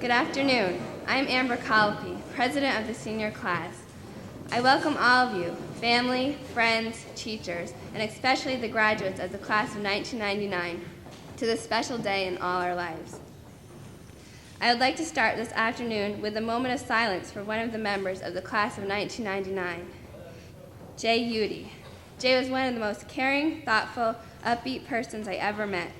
Good afternoon. I'm Amber Colopy, president of the senior class. I welcome all of you, family, friends, teachers, and especially the graduates of the class of 1999, to this special day in all our lives. I would like to start this afternoon with a moment of silence for one of the members of the class of 1999, Jay Udy. Jay was one of the most caring, thoughtful, upbeat persons I ever met.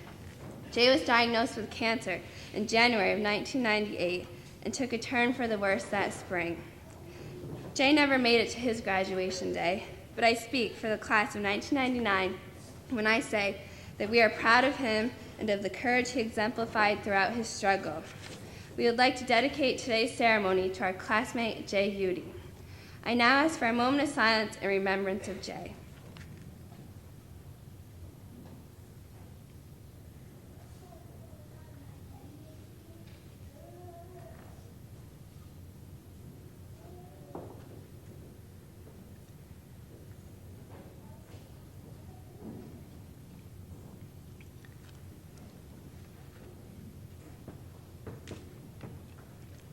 Jay was diagnosed with cancer in January of 1998 and took a turn for the worse that spring. Jay never made it to his graduation day, but I speak for the class of 1999 when I say that we are proud of him and of the courage he exemplified throughout his struggle. We would like to dedicate today's ceremony to our classmate, Jay Udy. I now ask for a moment of silence in remembrance of Jay.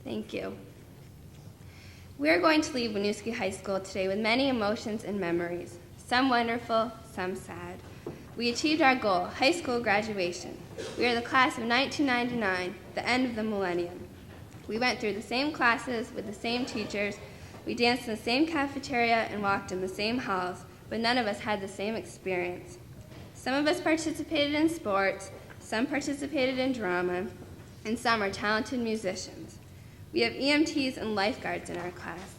Thank you. We are going to leave Winooski High School today with many emotions and memories, some wonderful, some sad. We achieved our goal, high school graduation. We are the class of 1999, the end of the millennium. We went through the same classes with the same teachers. We danced in the same cafeteria and walked in the same halls, but none of us had the same experience. Some of us participated in sports, some participated in drama, and some are talented musicians. We have EMTs and lifeguards in our class.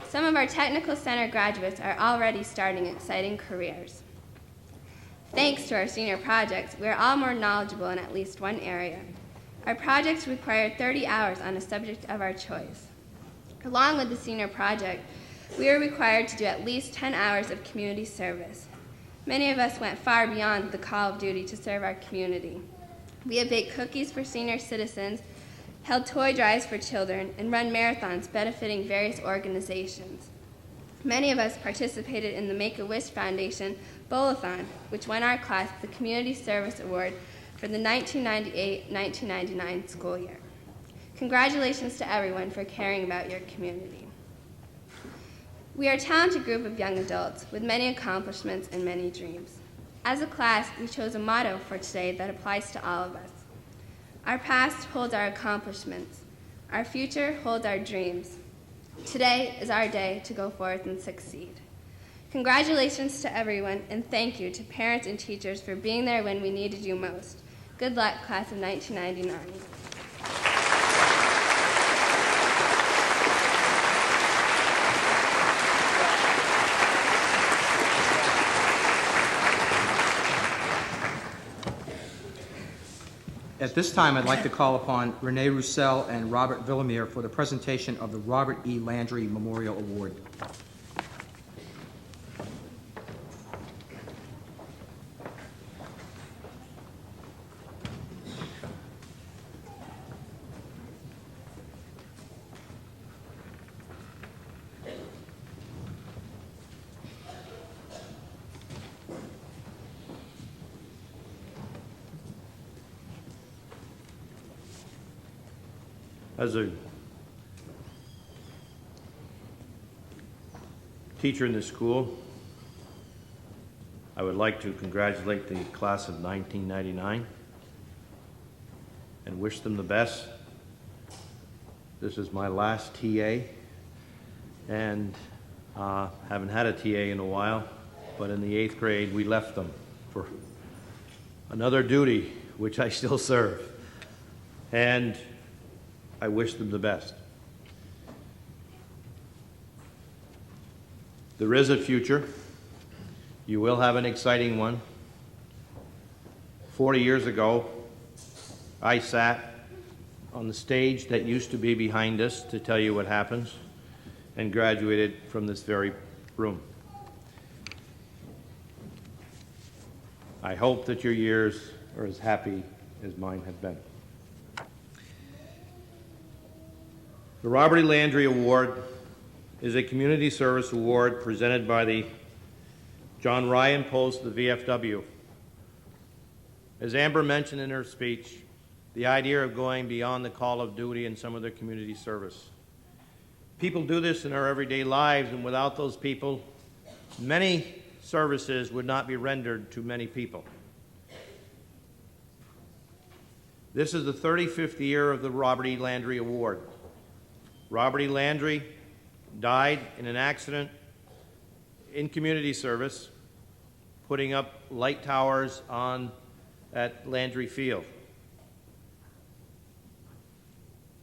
Some of our technical center graduates are already starting exciting careers. Thanks to our senior projects, we are all more knowledgeable in at least one area. Our projects require 30 hours on a subject of our choice. Along with the senior project, we are required to do at least 10 hours of community service. Many of us went far beyond the call of duty to serve our community. We have baked cookies for senior citizens, held toy drives for children, and run marathons benefiting various organizations. Many of us participated in the Make-A-Wish Foundation Bowl-a-thon, which won our class the Community Service Award for the 1998-1999 school year. Congratulations to everyone for caring about your community. We are a talented group of young adults with many accomplishments and many dreams. As a class, we chose a motto for today that applies to all of us. Our past holds our accomplishments. Our future holds our dreams. Today is our day to go forth and succeed. Congratulations to everyone, and thank you to parents and teachers for being there when we needed you most. Good luck, class of 1999. At this time, I'd like to call upon Renee Roussel and Robert Villamere for the presentation of the Robert E. Landry Memorial Award. As a teacher in this school, I would like to congratulate the class of 1999 and wish them the best. This is my last TA, and haven't had a TA in a while, but in the 8th grade we left them for another duty, which I still serve. And I wish them the best. There is a future. You will have an exciting one. 40 years ago, I sat on the stage that used to be behind us to tell you what happens, and graduated from this very room. I hope that your years are as happy as mine have been. The Robert E. Landry Award is a community service award presented by the John Ryan Post of the VFW. As Amber mentioned in her speech, the idea of going beyond the call of duty in some of their community service. People do this in our everyday lives, and without those people, many services would not be rendered to many people. This is the 35th year of the Robert E. Landry Award. Robert E. Landry died in an accident in community service, putting up light towers at Landry Field.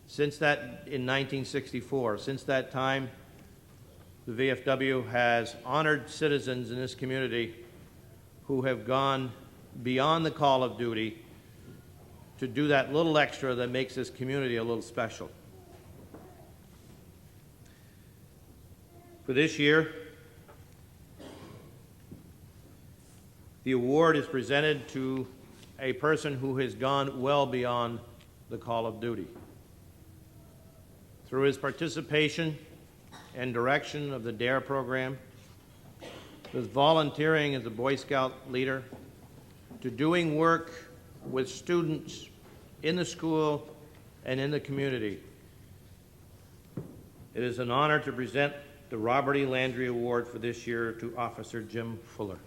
Since that, in 1964, since that time, the VFW has honored citizens in this community who have gone beyond the call of duty to do that little extra that makes this community a little special. For this year, the award is presented to a person who has gone well beyond the call of duty. Through his participation and direction of the DARE program, his volunteering as a Boy Scout leader, to doing work with students in the school and in the community, it is an honor to present the Robert E. Landry Award for this year to Officer Jim Fuller.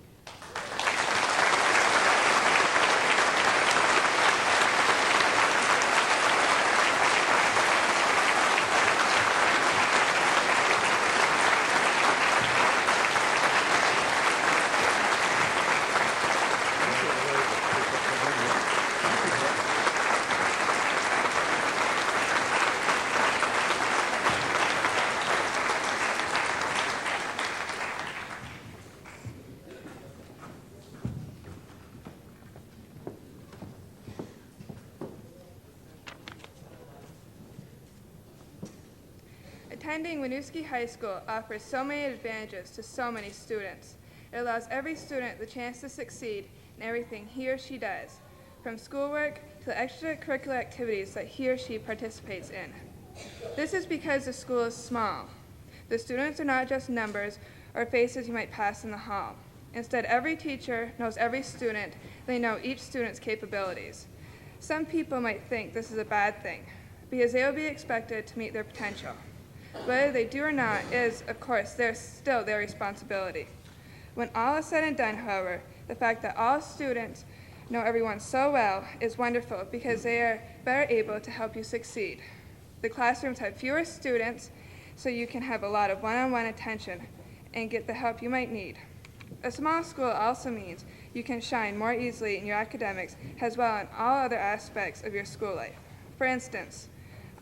Attending Winooski High School offers so many advantages to so many students. It allows every student the chance to succeed in everything he or she does, from schoolwork to the extracurricular activities that he or she participates in. This is because the school is small. The students are not just numbers or faces you might pass in the hall. Instead, every teacher knows every student. They know each student's capabilities. Some people might think this is a bad thing, because they will be expected to meet their potential. Whether they do or not is, of course, still their responsibility. When all is said and done, however, the fact that all students know everyone so well is wonderful because they are better able to help you succeed. The classrooms have fewer students, so you can have a lot of one-on-one attention and get the help you might need. A small school also means you can shine more easily in your academics as well in all other aspects of your school life. For instance,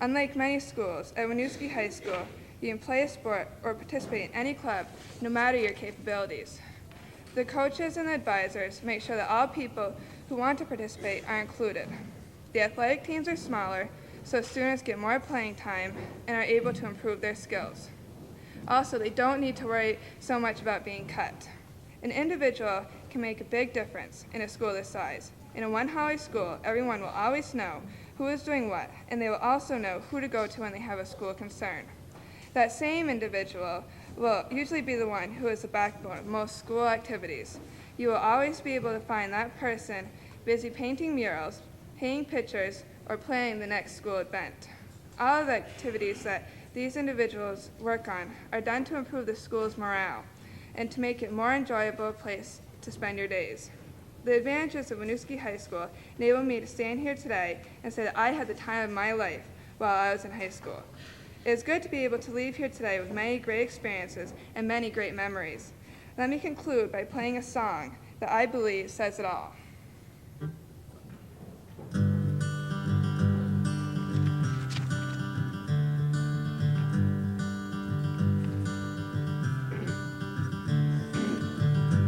unlike many schools, at Winooski High School, you can play a sport or participate in any club, no matter your capabilities. The coaches and the advisors make sure that all people who want to participate are included. The athletic teams are smaller, so students get more playing time and are able to improve their skills. Also, they don't need to worry so much about being cut. An individual can make a big difference in a school this size. In a one-Holly school, everyone will always know who is doing what, and they will also know who to go to when they have a school concern. That same individual will usually be the one who is the backbone of most school activities. You will always be able to find that person busy painting murals, painting pictures, or planning the next school event. All of the activities that these individuals work on are done to improve the school's morale and to make it a more enjoyable place to spend your days. The advantages of Winooski High School enable me to stand here today and say that I had the time of my life while I was in high school. It is good to be able to leave here today with many great experiences and many great memories. Let me conclude by playing a song that I believe says it all.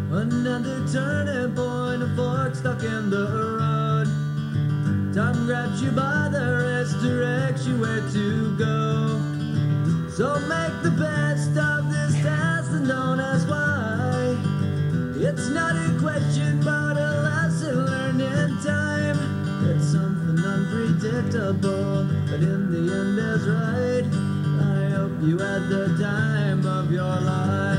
Another turning point, a fork stuck in the road. Time grabs you by the wrist, directs you where to go. So make the best of this task and don't ask why. It's not a question but a lesson learned in time. It's something unpredictable, but in the end is right. I hope you had the time of your life.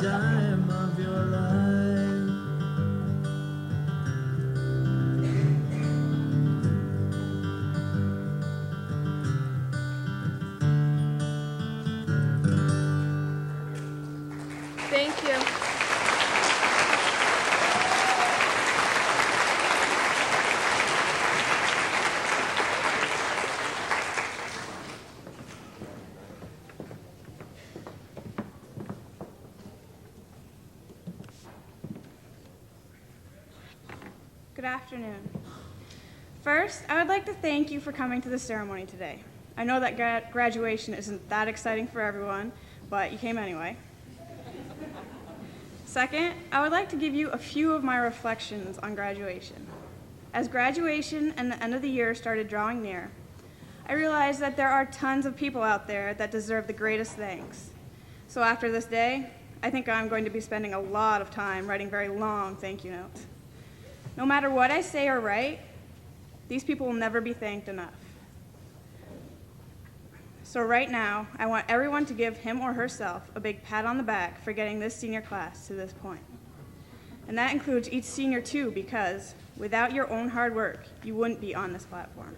time of your life. Thank you. Good afternoon. First, I would like to thank you for coming to the ceremony today. I know that graduation isn't that exciting for everyone, but you came anyway. Second, I would like to give you a few of my reflections on graduation. As graduation and the end of the year started drawing near, I realized that there are tons of people out there that deserve the greatest thanks. So after this day, I think I'm going to be spending a lot of time writing very long thank you notes. No matter what I say or write, these people will never be thanked enough. So right now, I want everyone to give him or herself a big pat on the back for getting this senior class to this point. And that includes each senior too, because without your own hard work, you wouldn't be on this platform.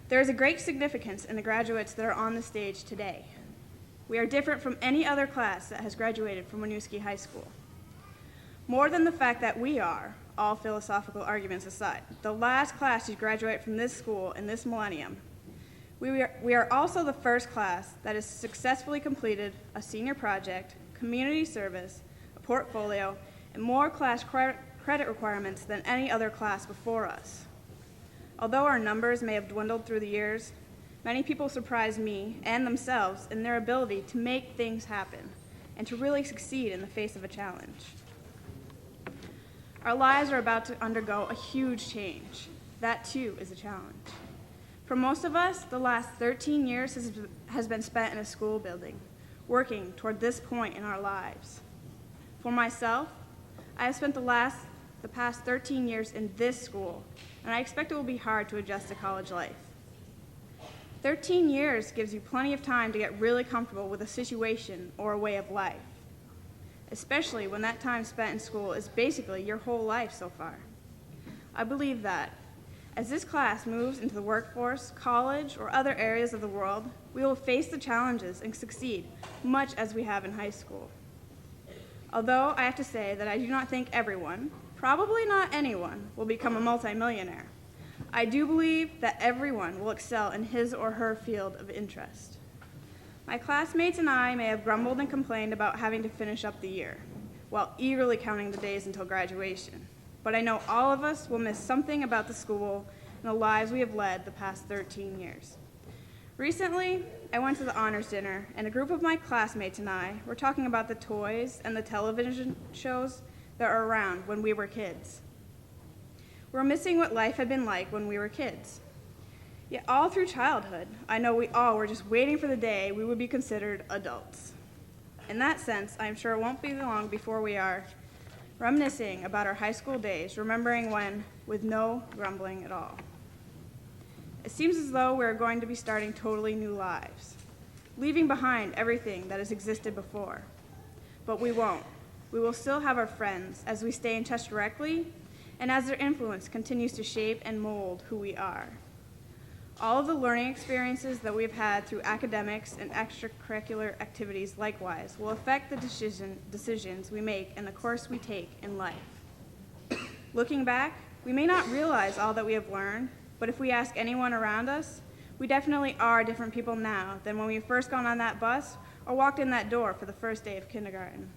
There is a great significance in the graduates that are on the stage today. We are different from any other class that has graduated from Winooski High School. More than the fact that we are, all philosophical arguments aside, the last class to graduate from this school in this millennium, we are also the first class that has successfully completed a senior project, community service, a portfolio, and more class credit requirements than any other class before us. Although our numbers may have dwindled through the years, many people surprise me and themselves in their ability to make things happen and to really succeed in the face of a challenge. Our lives are about to undergo a huge change. That too is a challenge. For most of us, the last 13 years has been spent in a school building, working toward this point in our lives. For myself, I have spent the past 13 years in this school, and I expect it will be hard to adjust to college life. 13 years gives you plenty of time to get really comfortable with a situation or a way of life, especially when that time spent in school is basically your whole life so far. I believe that as this class moves into the workforce, college, or other areas of the world, we will face the challenges and succeed much as we have in high school. Although I have to say that I do not think everyone, probably not anyone, will become a multimillionaire, I do believe that everyone will excel in his or her field of interest. My classmates and I may have grumbled and complained about having to finish up the year, while eagerly counting the days until graduation. But I know all of us will miss something about the school and the lives we have led the past 13 years. Recently, I went to the honors dinner, and a group of my classmates and I were talking about the toys and the television shows that were around when we were kids. We're missing what life had been like when we were kids. Yet all through childhood, I know we all were just waiting for the day we would be considered adults. In that sense, I'm sure it won't be long before we are reminiscing about our high school days, remembering when, with no grumbling at all. It seems as though we're going to be starting totally new lives, leaving behind everything that has existed before. But we won't. We will still have our friends as we stay in touch directly and as their influence continues to shape and mold who we are. All of the learning experiences that we've had through academics and extracurricular activities likewise will affect the decisions we make and the course we take in life. Looking back, we may not realize all that we have learned, but if we ask anyone around us, we definitely are different people now than when we first got on that bus or walked in that door for the first day of kindergarten.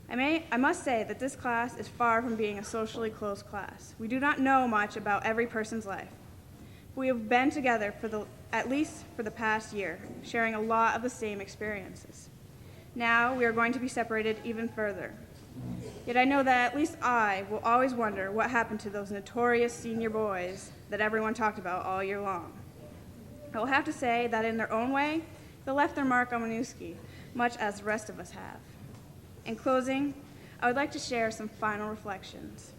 I must say that this class is far from being a socially close class. We do not know much about every person's life. We have been together at least for the past year, sharing a lot of the same experiences. Now we are going to be separated even further. Yet I know that at least I will always wonder what happened to those notorious senior boys that everyone talked about all year long. I will have to say that in their own way, they left their mark on Winooski, much as the rest of us have. In closing, I would like to share some final reflections.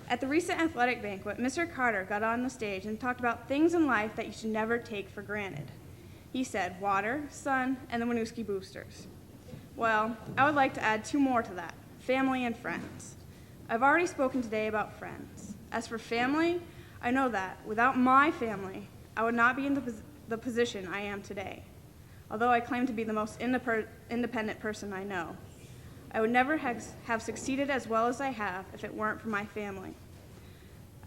At the recent athletic banquet, Mr. Carter got on the stage and talked about things in life that you should never take for granted. He said water, sun, and the Winooski Boosters. Well, I would like to add 2 more to that, family and friends. I've already spoken today about friends. As for family, I know that without my family, I would not be in the position I am today. Although I claim to be the most independent person I know, I would never have succeeded as well as I have if it weren't for my family.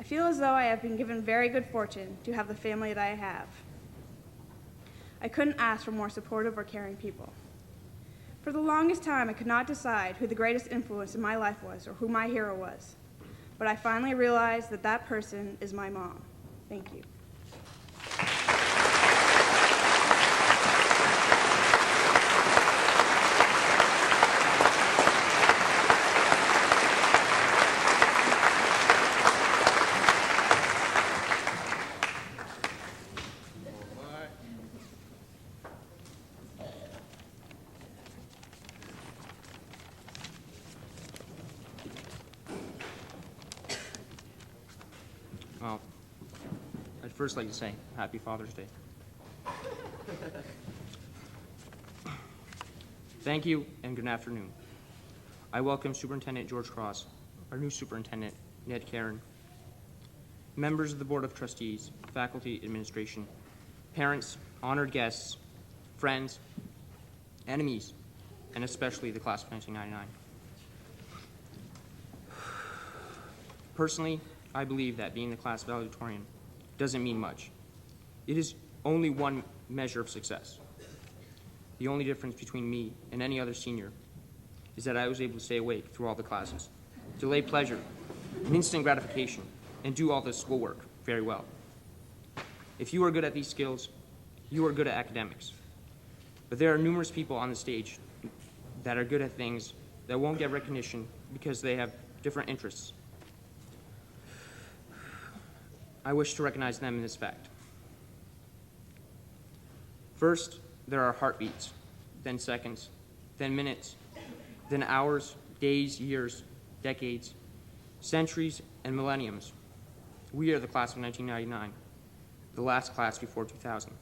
I feel as though I have been given very good fortune to have the family that I have. I couldn't ask for more supportive or caring people. For the longest time, I could not decide who the greatest influence in my life was or who my hero was. But I finally realized that that person is my mom. Thank you. Well, I'd first like to say Happy Father's Day. Thank you and good afternoon. I welcome Superintendent George Cross, our new superintendent, Ned Karen, members of the Board of Trustees, faculty, administration, parents, honored guests, friends, enemies, and especially the class of 1999. Personally, I believe that being the class valedictorian doesn't mean much. It is only one measure of success. The only difference between me and any other senior is that I was able to stay awake through all the classes, delay pleasure, and instant gratification, and do all the schoolwork very well. If you are good at these skills, you are good at academics. But there are numerous people on the stage that are good at things that won't get recognition because they have different interests. I wish to recognize them in this fact. First, there are heartbeats, then seconds, then minutes, then hours, days, years, decades, centuries, and millenniums. We are the class of 1999, the last class before 2000.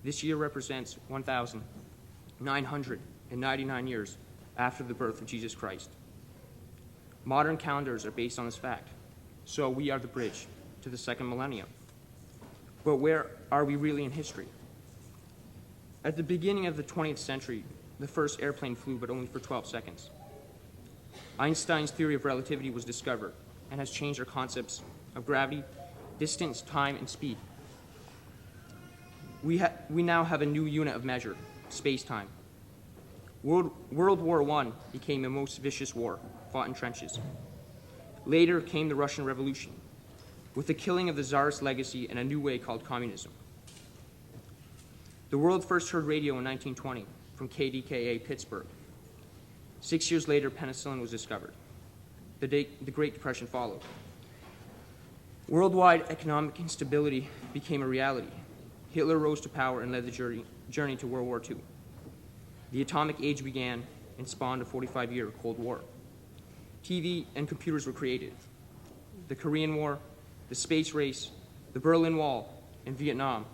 This year represents 1,999 years after the birth of Jesus Christ. Modern calendars are based on this fact, so we are the bridge to the second millennium. But where are we really in history? At the beginning of the 20th century, the first airplane flew, but only for 12 seconds. Einstein's theory of relativity was discovered and has changed our concepts of gravity, distance, time, and speed. We now have a new unit of measure, space-time. World War I became a most vicious war, fought in trenches. Later came the Russian Revolution, with the killing of the Tsarist legacy and a new way called communism. The world first heard radio in 1920 from KDKA Pittsburgh. 6 years later, penicillin was discovered. The Great Depression followed. Worldwide economic instability became a reality. Hitler rose to power and led the journey to World War II. The atomic age began and spawned a 45-year Cold War. TV and computers were created. The Korean War, the space race, the Berlin Wall, and Vietnam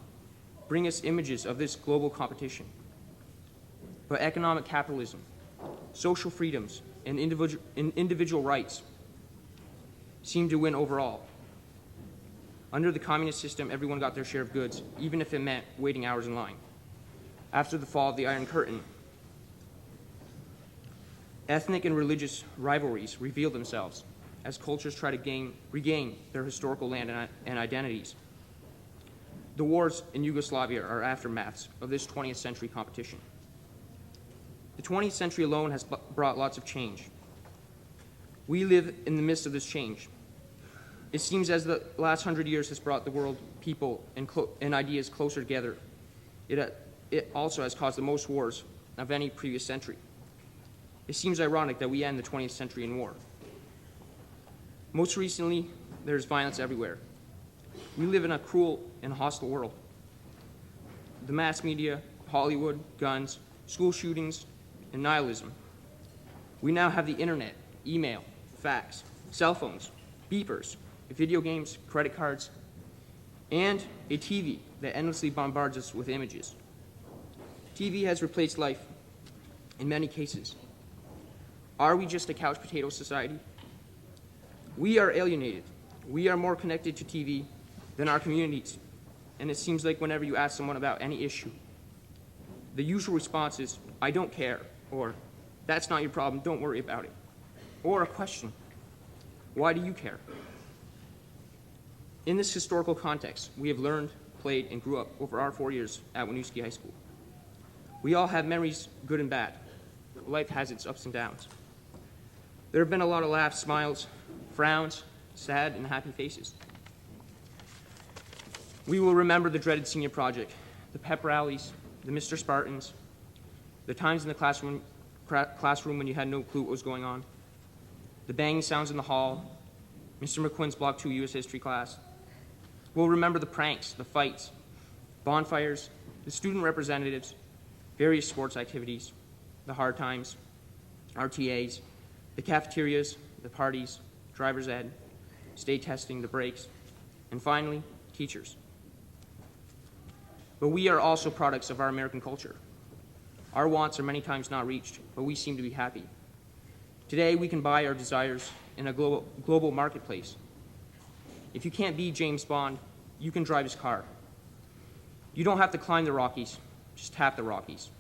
bring us images of this global competition. But economic capitalism, social freedoms, and individual rights seem to win overall. Under the communist system, everyone got their share of goods, even if it meant waiting hours in line. After the fall of the Iron Curtain, ethnic and religious rivalries revealed themselves as cultures try to regain their historical land and identities. The wars in Yugoslavia are aftermaths of this 20th century competition. The 20th century alone has brought lots of change. We live in the midst of this change. It seems as the last 100 years has brought the world, people, and ideas closer together. It also has caused the most wars of any previous century. It seems ironic that we end the 20th century in war. Most recently, there's violence everywhere. We live in a cruel and hostile world. The mass media, Hollywood, guns, school shootings, and nihilism. We now have the internet, email, fax, cell phones, beepers, video games, credit cards, and a TV that endlessly bombards us with images. TV has replaced life in many cases. Are we just a couch potato society? We are alienated. We are more connected to TV than our communities, and it seems like whenever you ask someone about any issue, the usual response is, I don't care, or that's not your problem, don't worry about it. Or a question, why do you care? In this historical context, we have learned, played, and grew up over our 4 years at Winooski High School. We all have memories, good and bad. Life has its ups and downs. There have been a lot of laughs, smiles, frowns, sad and happy faces. We will remember the dreaded senior project, the pep rallies, the Mr. Spartans, the times in the classroom when you had no clue what was going on, the banging sounds in the hall, Mr. McQuinn's Block 2 U.S. History class. We'll remember the pranks, the fights, bonfires, the student representatives, various sports activities, the hard times, RTAs, the cafeterias, the parties, driver's ed, state testing, the breaks, and finally, teachers. But we are also products of our American culture. Our wants are many times not reached, but we seem to be happy. Today, we can buy our desires in a global marketplace. If you can't be James Bond, you can drive his car. You don't have to climb the Rockies, just tap the Rockies.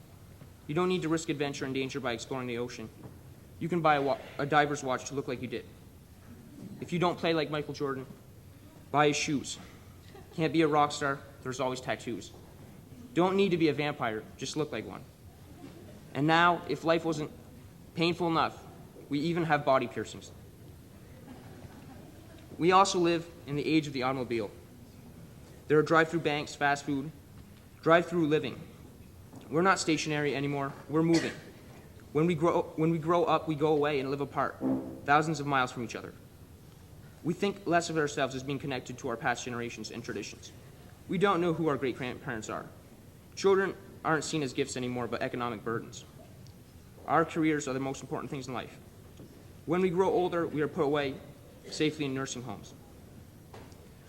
You don't need to risk adventure and danger by exploring the ocean. You can buy a diver's watch to look like you did. If you don't play like Michael Jordan, buy his shoes. Can't be a rock star, there's always tattoos. Don't need to be a vampire, just look like one. And now, if life wasn't painful enough, we even have body piercings. We also live in the age of the automobile. There are drive-through banks, fast food, drive-through living. We're not stationary anymore, we're moving. When we grow up, we go away and live apart, thousands of miles from each other. We think less of ourselves as being connected to our past generations and traditions. We don't know who our great-grandparents are. Children aren't seen as gifts anymore, but economic burdens. Our careers are the most important things in life. When we grow older, we are put away safely in nursing homes.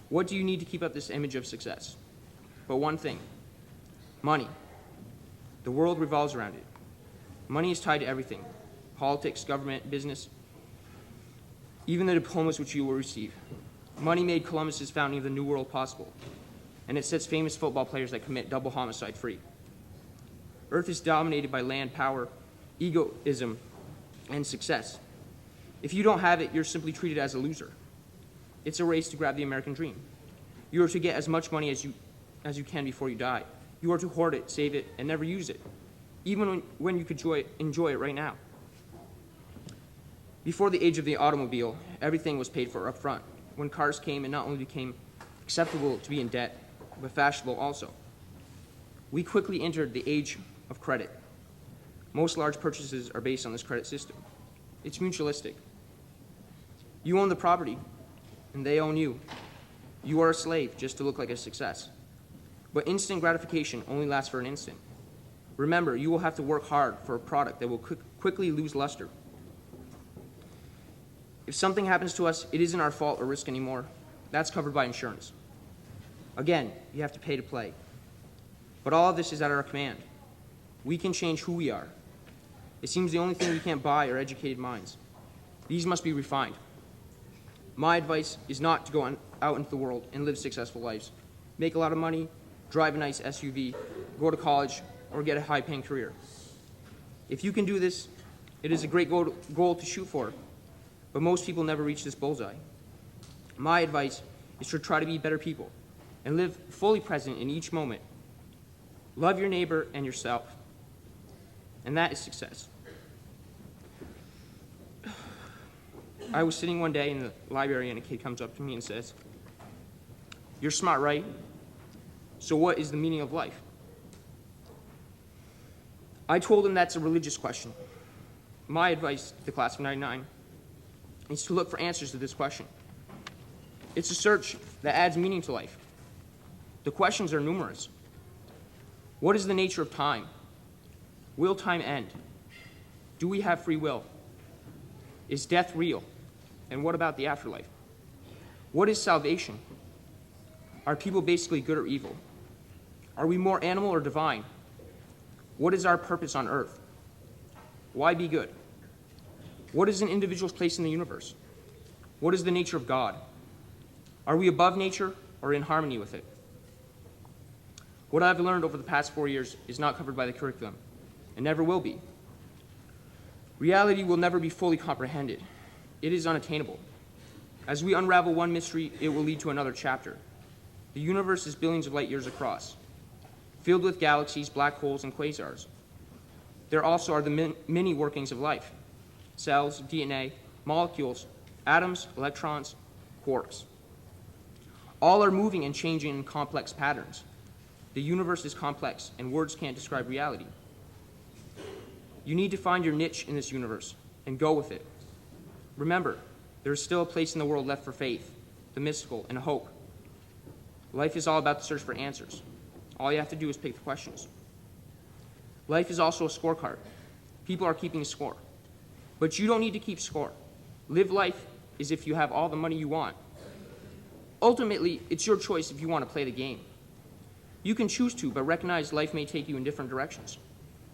What do you need to keep up this image of success? But one thing, money. The world revolves around it. Money is tied to everything, politics, government, business, even the diplomas which you will receive. Money made Columbus's founding of the New World possible, and it sets famous football players that commit double homicide free. Earth is dominated by land, power, egoism, and success. If you don't have it, you're simply treated as a loser. It's a race to grab the American dream. You are to get as much money as you can before you die. You are to hoard it, save it, and never use it, even when you could enjoy it right now. Before the age of the automobile, everything was paid for up front. When cars came, it not only became acceptable to be in debt, but fashionable also. We quickly entered the age of credit. Most large purchases are based on this credit system. It's mutualistic. You own the property, and they own you. You are a slave just to look like a success. But instant gratification only lasts for an instant. Remember, you will have to work hard for a product that will quickly lose luster. If something happens to us, it isn't our fault or risk anymore. That's covered by insurance. Again, you have to pay to play. But all of this is at our command. We can change who we are. It seems the only thing we can't buy are educated minds. These must be refined. My advice is not to go out into the world and live successful lives. Make a lot of money, drive a nice SUV, go to college, or get a high-paying career. If you can do this, it is a great goal to shoot for, but most people never reach this bullseye. My advice is to try to be better people and live fully present in each moment. Love your neighbor and yourself, and that is success. I was sitting one day in the library and a kid comes up to me and says, "You're smart, right? So what is the meaning of life?" I told him that's a religious question. My advice to the class of 99 is to look for answers to this question. It's a search that adds meaning to life. The questions are numerous. What is the nature of time? Will time end? Do we have free will? Is death real? And what about the afterlife? What is salvation? Are people basically good or evil? Are we more animal or divine? What is our purpose on earth? Why be good? What is an individual's place in the universe? What is the nature of God? Are we above nature or in harmony with it? What I've learned over the past 4 years is not covered by the curriculum, and never will be. Reality will never be fully comprehended. It is unattainable. As we unravel one mystery, it will lead to another chapter. The universe is billions of light years across, filled with galaxies, black holes, and quasars. There also are the many workings of life: cells, DNA, molecules, atoms, electrons, quarks. All are moving and changing in complex patterns. The universe is complex, and words can't describe reality. You need to find your niche in this universe and go with it. Remember, there is still a place in the world left for faith, the mystical, and hope. Life is all about the search for answers. All you have to do is pick the questions. Life is also a scorecard. People are keeping a score. But you don't need to keep score. Live life as if you have all the money you want. Ultimately, it's your choice if you want to play the game. You can choose to, but recognize life may take you in different directions.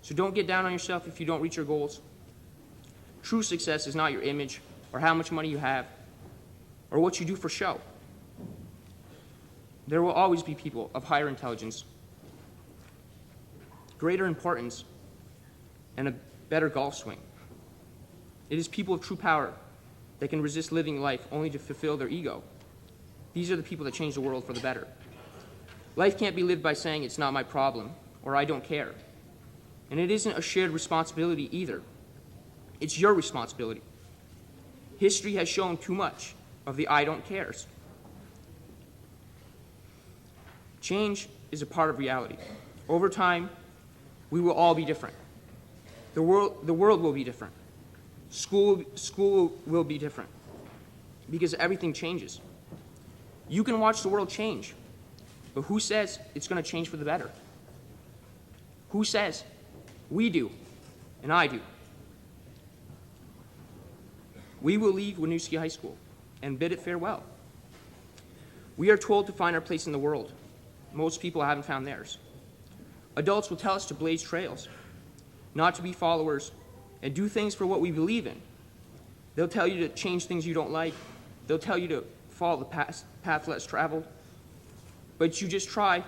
So don't get down on yourself if you don't reach your goals. True success is not your image or how much money you have or what you do for show. There will always be people of higher intelligence, greater importance, and a better golf swing. It is people of true power that can resist living life only to fulfill their ego. These are the people that change the world for the better. Life can't be lived by saying it's not my problem or I don't care. And it isn't a shared responsibility either. It's your responsibility. History has shown too much of the I don't cares. Change is a part of reality. Over time, we will all be different. The world will be different. School will be different because everything changes. You can watch the world change, but who says it's going to change for the better? Who says? We do, and I do. We will leave Winooski High School and bid it farewell. We are told to find our place in the world. Most people haven't found theirs. Adults will tell us to blaze trails, not to be followers, and do things for what we believe in. They'll tell you to change things you don't like. They'll tell you to follow the path less traveled. But you just try,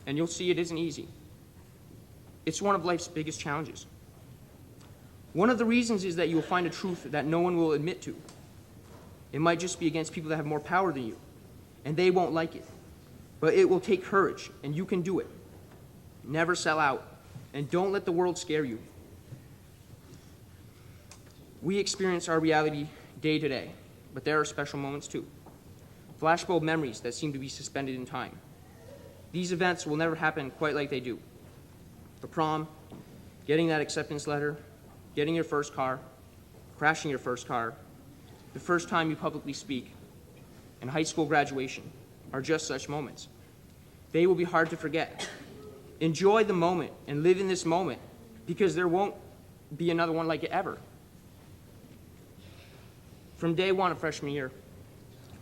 and you'll see it isn't easy. It's one of life's biggest challenges. One of the reasons is that you will find a truth that no one will admit to. It might just be against people that have more power than you, and they won't like it. But it will take courage, and you can do it. Never sell out, and don't let the world scare you. We experience our reality day to day, but there are special moments too. Flashbulb memories that seem to be suspended in time. These events will never happen quite like they do. The prom, getting that acceptance letter, getting your first car, crashing your first car, the first time you publicly speak, and high school graduation are just such moments. They will be hard to forget. Enjoy the moment and live in this moment because there won't be another one like it ever. From day one of freshman year,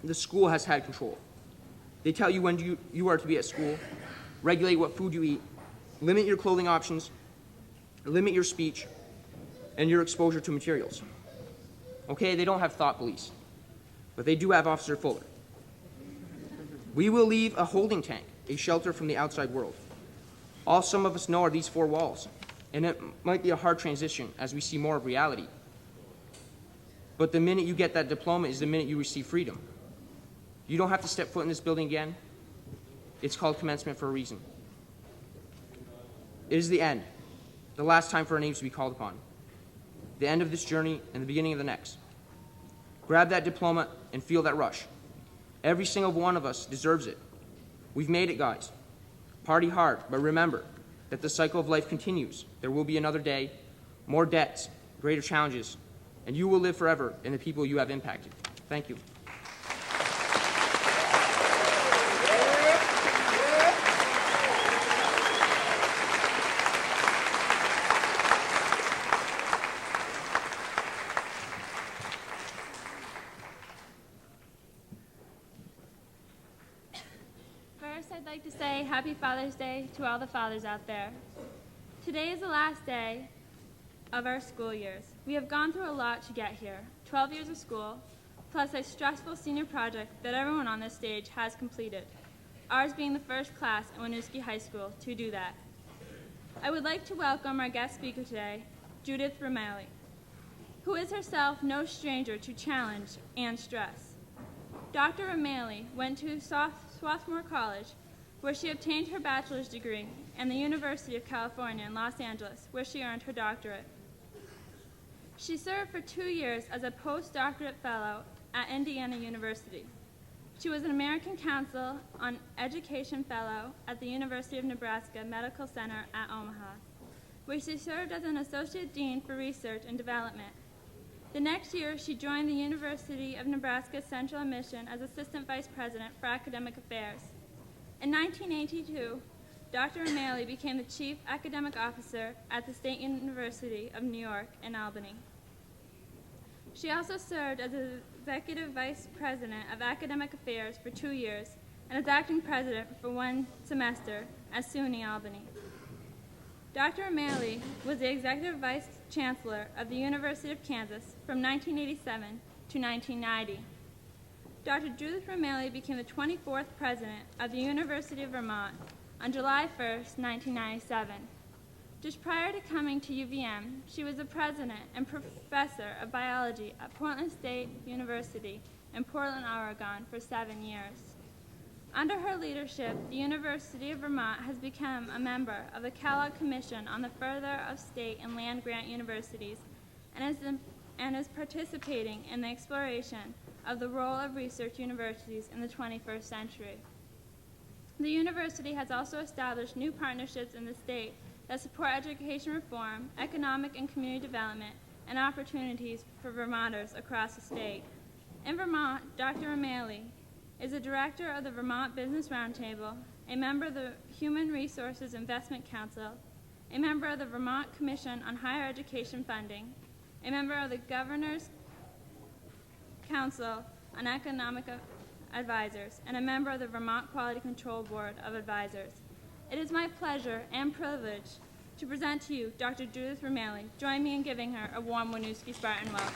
the school has had control. They tell you when you are to be at school, regulate what food you eat, limit your clothing options, limit your speech, and your exposure to materials. Okay, they don't have thought police, but they do have Officer Fuller. We will leave a holding tank, a shelter from the outside world. All some of us know are these four walls, and it might be a hard transition as we see more of reality. But the minute you get that diploma is the minute you receive freedom. You don't have to step foot in this building again. It's called commencement for a reason. It is the end, the last time for our names to be called upon. The end of this journey and the beginning of the next. Grab that diploma and feel that rush. Every single one of us deserves it. We've made it, guys. Party hard, but remember that the cycle of life continues. There will be another day, more debts, greater challenges, and you will live forever in the people you have impacted. Thank you. First, I'd like to say Happy Father's Day to all the fathers out there. Today is the last day of our school years. We have gone through a lot to get here, 12 years of school, plus a stressful senior project that everyone on this stage has completed, ours being the first class at Winooski High School to do that. I would like to welcome our guest speaker today, Judith Romali, who is herself no stranger to challenge and stress. Dr. Romali went to Swarthmore College, where she obtained her bachelor's degree, and the University of California in Los Angeles, where she earned her doctorate. She served for 2 years as a postdoctorate fellow at Indiana University. She was an American Council on Education Fellow at the University of Nebraska Medical Center at Omaha, where she served as an Associate Dean for Research and Development. The next year, she joined the University of Nebraska Central Admission as Assistant Vice President for Academic Affairs. In 1982, Dr. Romali became the Chief Academic Officer at the State University of New York in Albany. She also served as Executive Vice President of Academic Affairs for 2 years and as Acting President for 1 semester at SUNY Albany. Dr. Romali was the Executive Vice Chancellor of the University of Kansas from 1987 to 1990. Dr. Judith Romali became the 24th President of the University of Vermont on July 1st, 1997. Just prior to coming to UVM, she was the President and Professor of Biology at Portland State University in Portland, Oregon for 7 years. Under her leadership, the University of Vermont has become a member of the Kellogg Commission on the Further of State and Land Grant Universities and is participating in the exploration of the role of research universities in the 21st century. The university has also established new partnerships in the state that support education reform, economic and community development, and opportunities for Vermonters across the state. In Vermont, Dr. Romali is a director of the Vermont Business Roundtable, a member of the Human Resources Investment Council, a member of the Vermont Commission on Higher Education Funding, a member of the Governor's Council on Economic Advisors, and a member of the Vermont Quality Control Board of Advisors. It is my pleasure and privilege to present to you Dr. Judith Romali. Join me in giving her a warm Winooski Spartan welcome.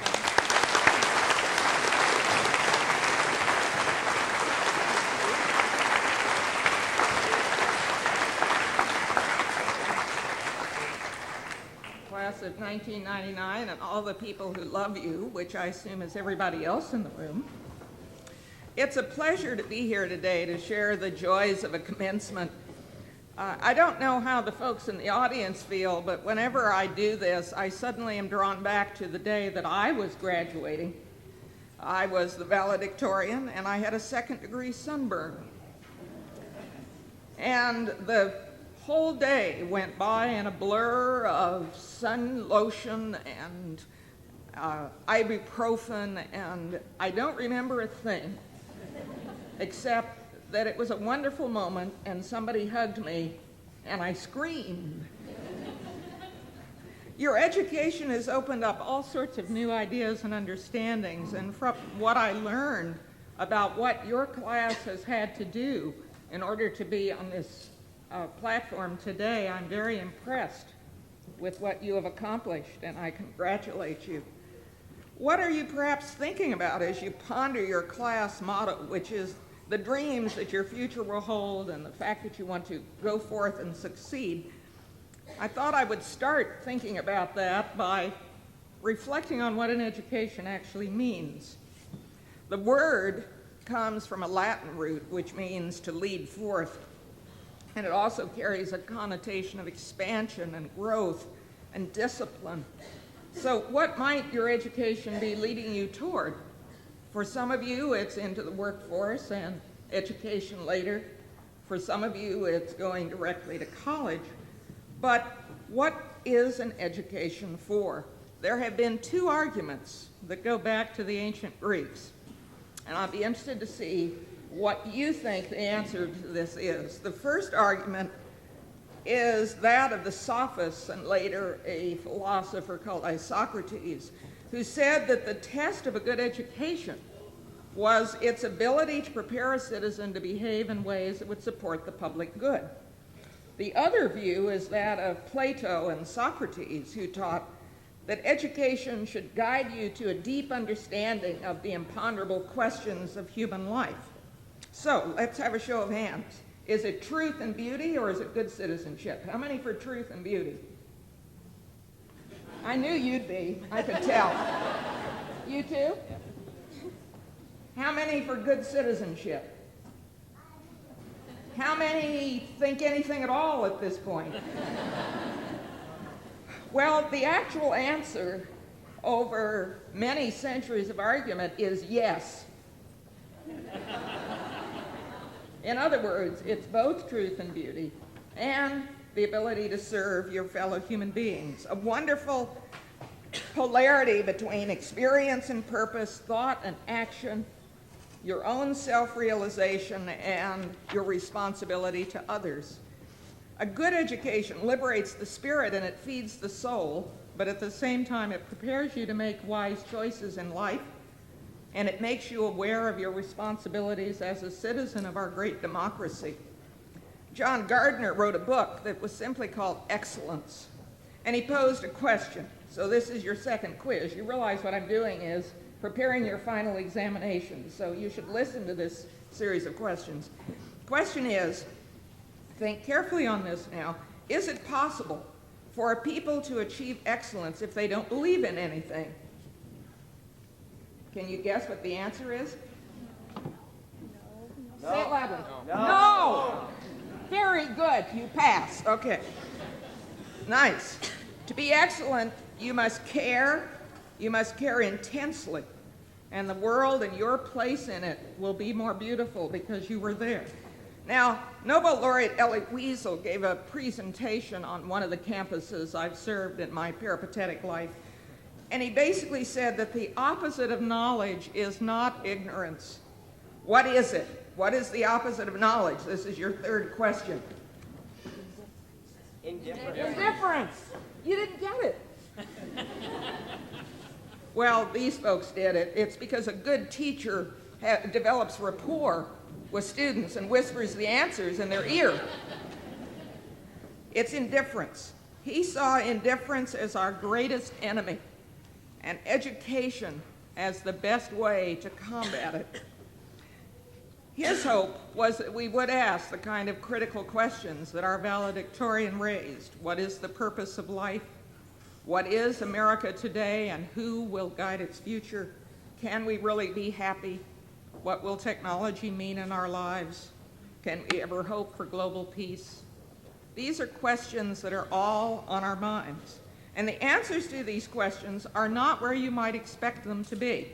Class of 1999 and all the people who love you, which I assume is everybody else in the room. It's a pleasure to be here today to share the joys of a commencement. I don't know how the folks in the audience feel, but whenever I do this, I suddenly am drawn back to the day that I was graduating. I was the valedictorian, and I had a second-degree sunburn. And the whole day went by in a blur of sun lotion and ibuprofen, and I don't remember a thing, except that it was a wonderful moment and somebody hugged me and I screamed. Your education has opened up all sorts of new ideas and understandings, and from what I learned about what your class has had to do in order to be on this platform today, I'm very impressed with what you have accomplished, and I congratulate you. What are you perhaps thinking about as you ponder your class motto, which is the dreams that your future will hold and the fact that you want to go forth and succeed? I thought I would start thinking about that by reflecting on what an education actually means. The word comes from a Latin root which means to lead forth, and it also carries a connotation of expansion and growth and discipline. So what might your education be leading you toward? For some of you, it's into the workforce and education later. For some of you, it's going directly to college. But what is an education for? There have been two arguments that go back to the ancient Greeks, and I'll be interested to see what you think the answer to this is. The first argument is that of the sophists and later a philosopher called Socrates, who said that the test of a good education was its ability to prepare a citizen to behave in ways that would support the public good. The other view is that of Plato and Socrates, who taught that education should guide you to a deep understanding of the imponderable questions of human life. So let's have a show of hands. Is it truth and beauty, or is it good citizenship? How many for truth and beauty? I knew you'd be. I could tell. You too? How many for good citizenship? How many think anything at all at this point? Well, the actual answer over many centuries of argument is yes. In other words, it's both truth and beauty and the ability to serve your fellow human beings. A wonderful polarity between experience and purpose, thought and action, your own self-realization, and your responsibility to others. A good education liberates the spirit and it feeds the soul, but at the same time it prepares you to make wise choices in life, and it makes you aware of your responsibilities as a citizen of our great democracy. John Gardner wrote a book that was simply called Excellence, and he posed a question. So this is your second quiz. You realize what I'm doing is preparing your final examination, so you should listen to this series of questions. Question is, think carefully on this now, is it possible for a people to achieve excellence if they don't believe in anything? Can you guess what the answer is? No. Say it loudly. No. Very good. You pass. Okay. Nice. To be excellent, you must care. You must care intensely. And the world and your place in it will be more beautiful because you were there. Now, Nobel laureate Elie Wiesel gave a presentation on one of the campuses I've served in my peripatetic life. And he basically said that the opposite of knowledge is not ignorance. What is it? What is the opposite of knowledge? This is your third question. Indifference. Indifference. You didn't get it. Well, these folks did it. It's because a good teacher develops rapport with students and whispers the answers in their ear. It's indifference. He saw indifference as our greatest enemy, and education as the best way to combat it. His hope was that we would ask the kind of critical questions that our valedictorian raised. What is the purpose of life? What is America today, and who will guide its future? Can we really be happy? What will technology mean in our lives? Can we ever hope for global peace? These are questions that are all on our minds. And the answers to these questions are not where you might expect them to be.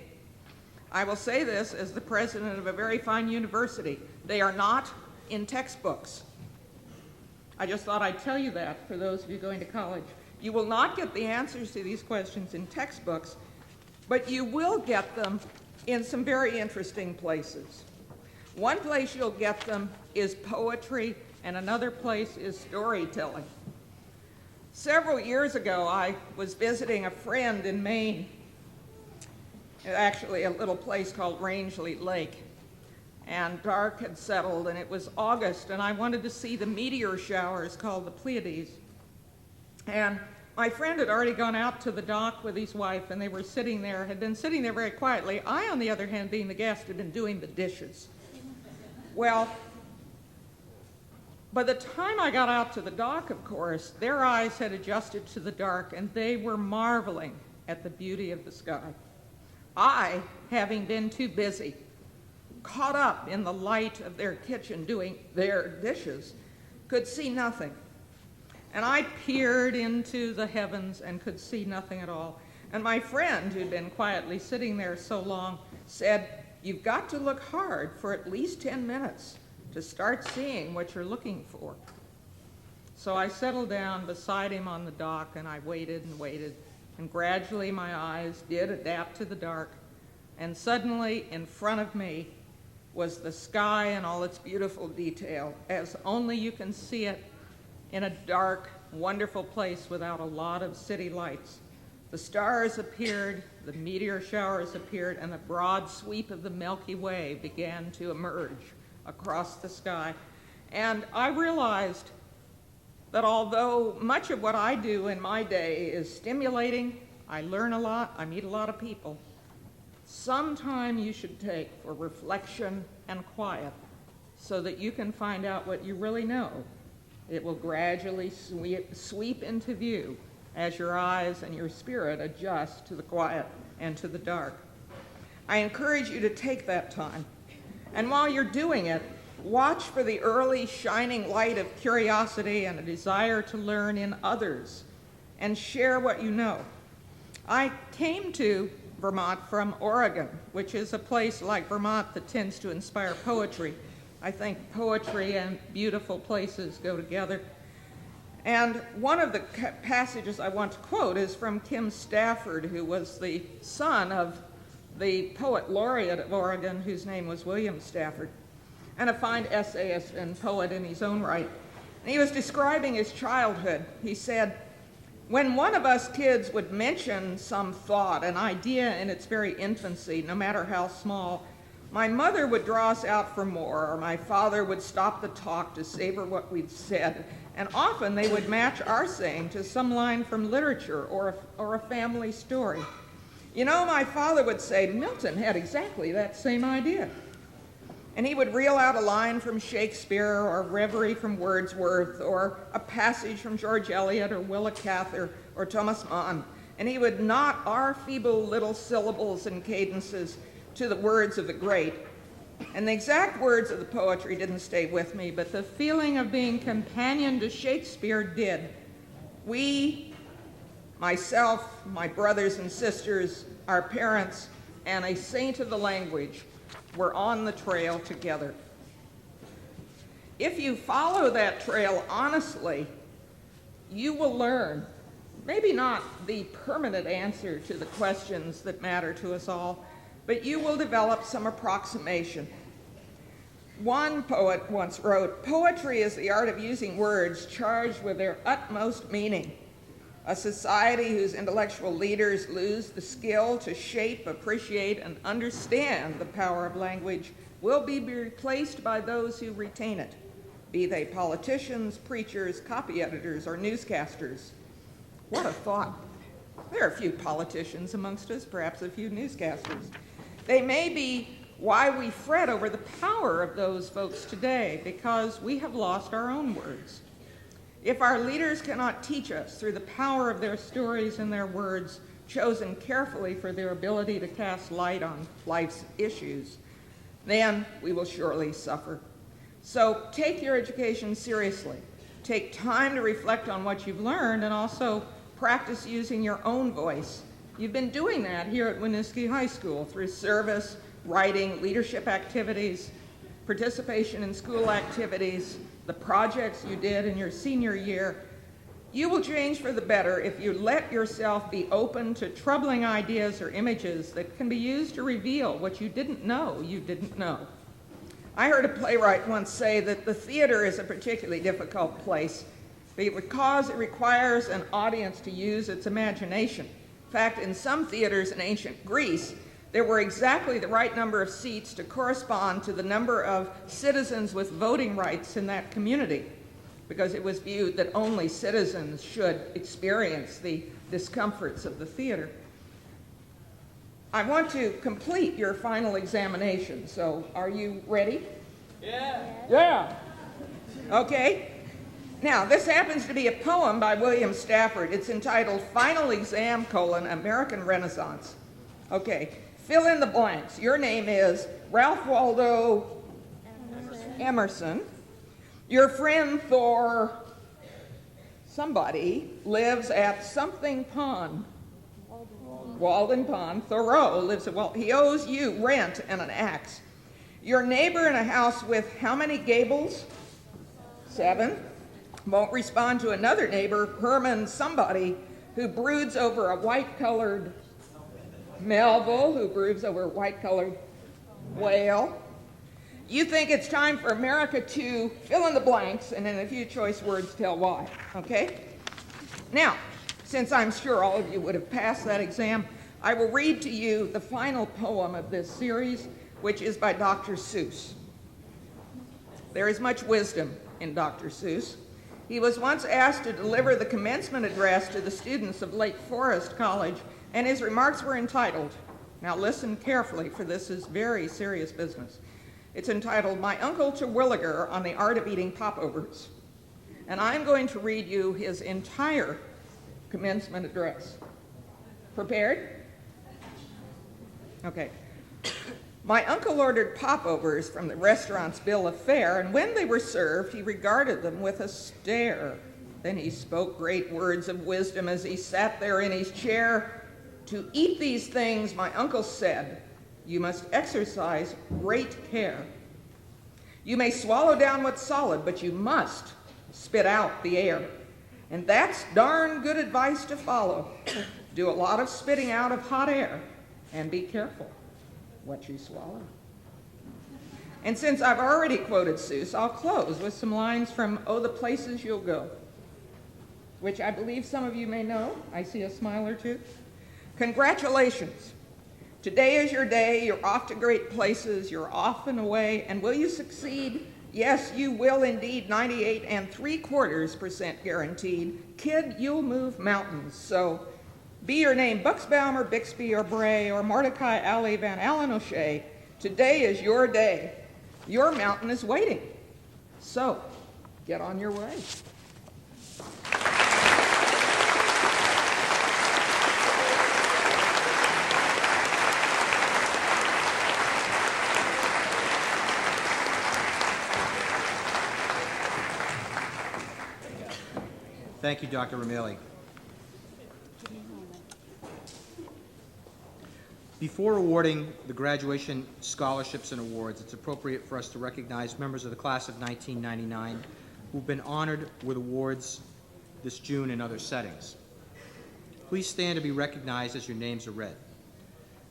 I will say this as the president of a very fine university. They are not in textbooks. I just thought I'd tell you that for those of you going to college. You will not get the answers to these questions in textbooks, but you will get them in some very interesting places. One place you'll get them is poetry, and another place is storytelling. Several years ago, I was visiting a friend in Maine, actually a little place called Rangeley Lake, and dark had settled, and it was August, and I wanted to see the meteor showers called the Pleiades. And my friend had already gone out to the dock with his wife, and they were sitting there, had been sitting there very quietly. I, on the other hand, being the guest, had been doing the dishes. Well, by the time I got out to the dock, of course, their eyes had adjusted to the dark, and they were marveling at the beauty of the sky. I, having been too busy, caught up in the light of their kitchen doing their dishes, could see nothing. And I peered into the heavens and could see nothing at all. And my friend, who'd been quietly sitting there so long, said, "You've got to look hard for at least 10 minutes to start seeing what you're looking for." So I settled down beside him on the dock, and I waited and waited. And gradually my eyes did adapt to the dark. And suddenly, in front of me, was the sky in all its beautiful detail, as only you can see it in a dark, wonderful place without a lot of city lights. The stars appeared, the meteor showers appeared, and the broad sweep of the Milky Way began to emerge across the sky. And I realized that although much of what I do in my day is stimulating, I learn a lot, I meet a lot of people. Some time you should take for reflection and quiet so that you can find out what you really know. It will gradually sweep into view as your eyes and your spirit adjust to the quiet and to the dark. I encourage you to take that time. And while you're doing it, watch for the early shining light of curiosity and a desire to learn in others and share what you know. I came to Vermont from Oregon, which is a place like Vermont that tends to inspire poetry. I think poetry and beautiful places go together. And one of the passages I want to quote is from Kim Stafford, who was the son of the poet laureate of Oregon, whose name was William Stafford, and a fine essayist and poet in his own right. And he was describing his childhood. He said, "When one of us kids would mention some thought, an idea in its very infancy, no matter how small, my mother would draw us out for more, or my father would stop the talk to savor what we'd said, and often they would match our saying to some line from literature or a family story. You know, my father would say, Milton had exactly that same idea. And he would reel out a line from Shakespeare or Reverie from Wordsworth or a passage from George Eliot or Willa Cather or Thomas Mann, and he would knot our feeble little syllables and cadences to the words of the great. And the exact words of the poetry didn't stay with me, but the feeling of being companion to Shakespeare did. We, myself, my brothers and sisters, our parents, and a saint of the language were on the trail together. If you follow that trail honestly, you will learn, maybe not the permanent answer to the questions that matter to us all, but you will develop some approximation. One poet once wrote, "Poetry is the art of using words charged with their utmost meaning. A society whose intellectual leaders lose the skill to shape, appreciate, and understand the power of language will be replaced by those who retain it, be they politicians, preachers, copy editors, or newscasters." What a thought. There are a few politicians amongst us, perhaps a few newscasters. They may be why we fret over the power of those folks today, because we have lost our own words. If our leaders cannot teach us through the power of their stories and their words, chosen carefully for their ability to cast light on life's issues, then we will surely suffer. So take your education seriously. Take time to reflect on what you've learned and also practice using your own voice. You've been doing that here at Winooski High School through service, writing, leadership activities, participation in school activities, the projects you did in your senior year. You will change for the better if you let yourself be open to troubling ideas or images that can be used to reveal what you didn't know you didn't know. I heard a playwright once say that the theater is a particularly difficult place because it requires an audience to use its imagination. In fact, in some theaters in ancient Greece, there were exactly the right number of seats to correspond to the number of citizens with voting rights in that community, because it was viewed that only citizens should experience the discomforts of the theater. I want to complete your final examination, so are you ready? Yeah. Okay. Now, this happens to be a poem by William Stafford. It's entitled Final Exam, American Renaissance. Okay, fill in the blanks. Your name is Ralph Waldo Emerson. Your friend Thor somebody lives at something pond. Walden Pond. Thoreau lives at Walden. He owes you rent and an axe. Your neighbor in a house with how many gables? 7. Won't respond to another neighbor, Herman somebody, who broods over a white-colored Melville, who broods over a white-colored whale. You think it's time for America to fill in the blanks, and in a few choice words tell why, okay? Now, since I'm sure all of you would have passed that exam, I will read to you the final poem of this series, which is by Dr. Seuss. There is much wisdom in Dr. Seuss. He was once asked to deliver the commencement address to the students of Lake Forest College, and his remarks were entitled, now listen carefully, for this is very serious business. It's entitled, My Uncle Terwilliger on the Art of Eating Popovers. And I'm going to read you his entire commencement address. Prepared? Okay. My uncle ordered popovers from the restaurant's bill of fare, and when they were served, he regarded them with a stare. Then he spoke great words of wisdom as he sat there in his chair. To eat these things, my uncle said, you must exercise great care. You may swallow down what's solid, but you must spit out the air. And that's darn good advice to follow. Do a lot of spitting out of hot air, and be careful what you swallow. And since I've already quoted Seuss, I'll close with some lines from Oh, the Places You'll Go, which I believe some of you may know. I see a smile or two. Congratulations. Today is your day. You're off to great places. You're off and away. And will you succeed? Yes, you will indeed. 98.75% guaranteed. Kid, you'll move mountains. So be your name Buxbaum or Bixby or Bray or Mordecai Alley Van Allen O'Shea. Today is your day. Your mountain is waiting. So get on your way. Thank you, Dr. Rameli. Before awarding the graduation scholarships and awards, it's appropriate for us to recognize members of the class of 1999 who've been honored with awards this June in other settings. Please stand to be recognized as your names are read.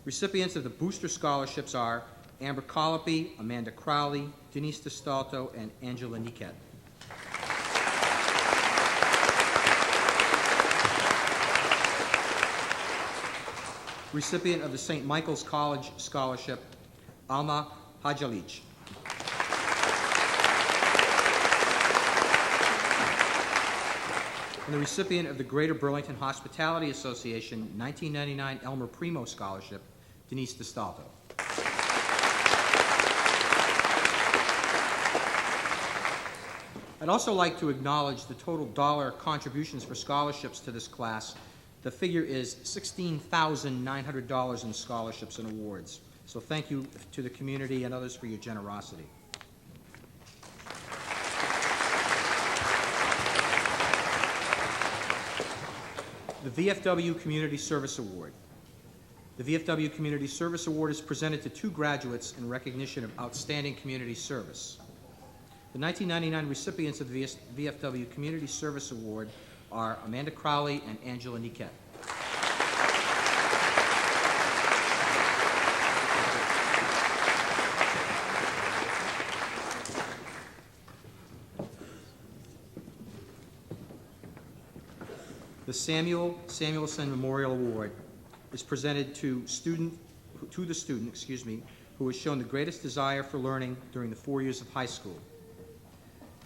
Recipients of the booster scholarships are Amber Colopy, Amanda Crowley, Denise DeStalto, and Angela Niket. Recipient of the St. Michael's College Scholarship, Alma Hajalic. And the recipient of the Greater Burlington Hospitality Association 1999 Elmer Primo Scholarship, Denise DeStalto. I'd also like to acknowledge the total dollar contributions for scholarships to this class. The figure is $16,900 in scholarships and awards. So thank you to the community and others for your generosity. The VFW Community Service Award. The VFW Community Service Award is presented to 2 graduates in recognition of outstanding community service. The 1999 recipients of the VFW Community Service Award are Amanda Crowley and Angela Niket. The Samuel Samuelson Memorial Award is presented to the student who has shown the greatest desire for learning during the 4 years of high school.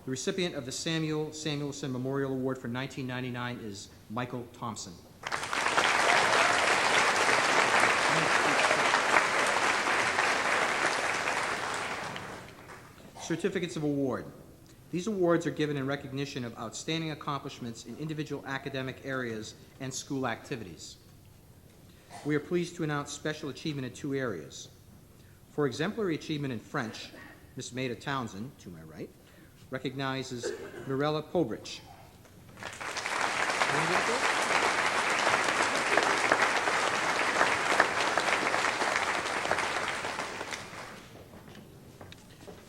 The recipient of the Samuel Samuelson Memorial Award for 1999 is Michael Thompson. Certificates of award. These awards are given in recognition of outstanding accomplishments in individual academic areas and school activities. We are pleased to announce special achievement in 2 areas. For exemplary achievement in French, Miss Maida Townsend, to my right, recognizes Mirella Pobrich.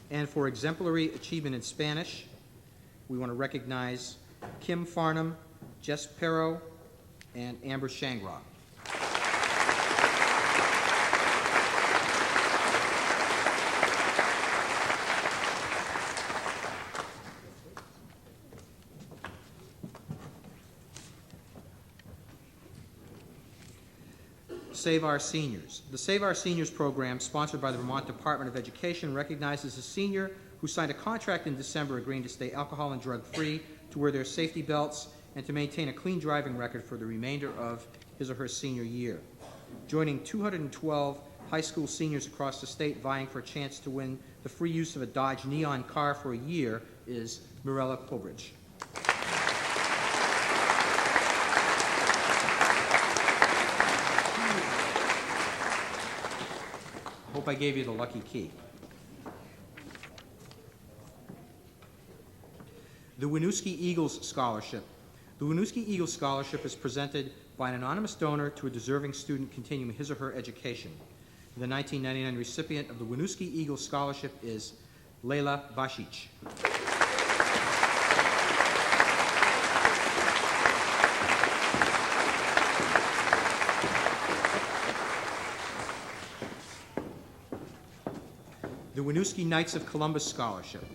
And for exemplary achievement in Spanish, we want to recognize Kim Farnham, Jess Perro, and Amber Shangra. Save Our Seniors. The Save Our Seniors program, sponsored by the Vermont Department of Education, recognizes a senior who signed a contract in December agreeing to stay alcohol and drug-free to to wear their safety belts, and to maintain a clean driving record for the remainder of his or her senior year. Joining 212 high school seniors across the state vying for a chance to win the free use of a Dodge Neon car for a year is Mirella Pobridge. Hope I gave you the lucky key. The Winooski Eagles Scholarship. The Winooski Eagles Scholarship is presented by an anonymous donor to a deserving student continuing his or her education. The 1999 recipient of the Winooski Eagles Scholarship is Leila Bashic. The Winooski Knights of Columbus Scholarship.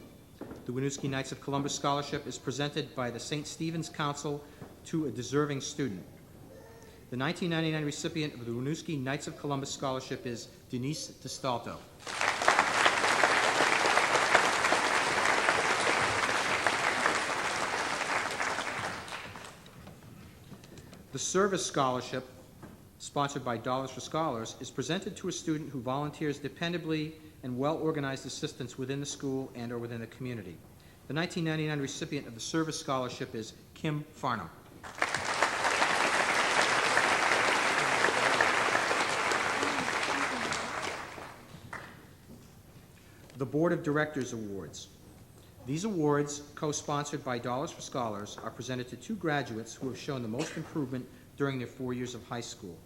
The Winooski Knights of Columbus Scholarship is presented by the St. Stephen's Council to a deserving student. The 1999 recipient of the Winooski Knights of Columbus Scholarship is Denise DeStalto. The Service Scholarship, sponsored by Dollars for Scholars, is presented to a student who volunteers dependably and well-organized assistance within the school and or within the community. The 1999 recipient of the Service Scholarship is Kim Farnham. The Board of Directors Awards. These awards, co-sponsored by Dollars for Scholars, are presented to two graduates who have shown the most improvement during their 4 years of high school.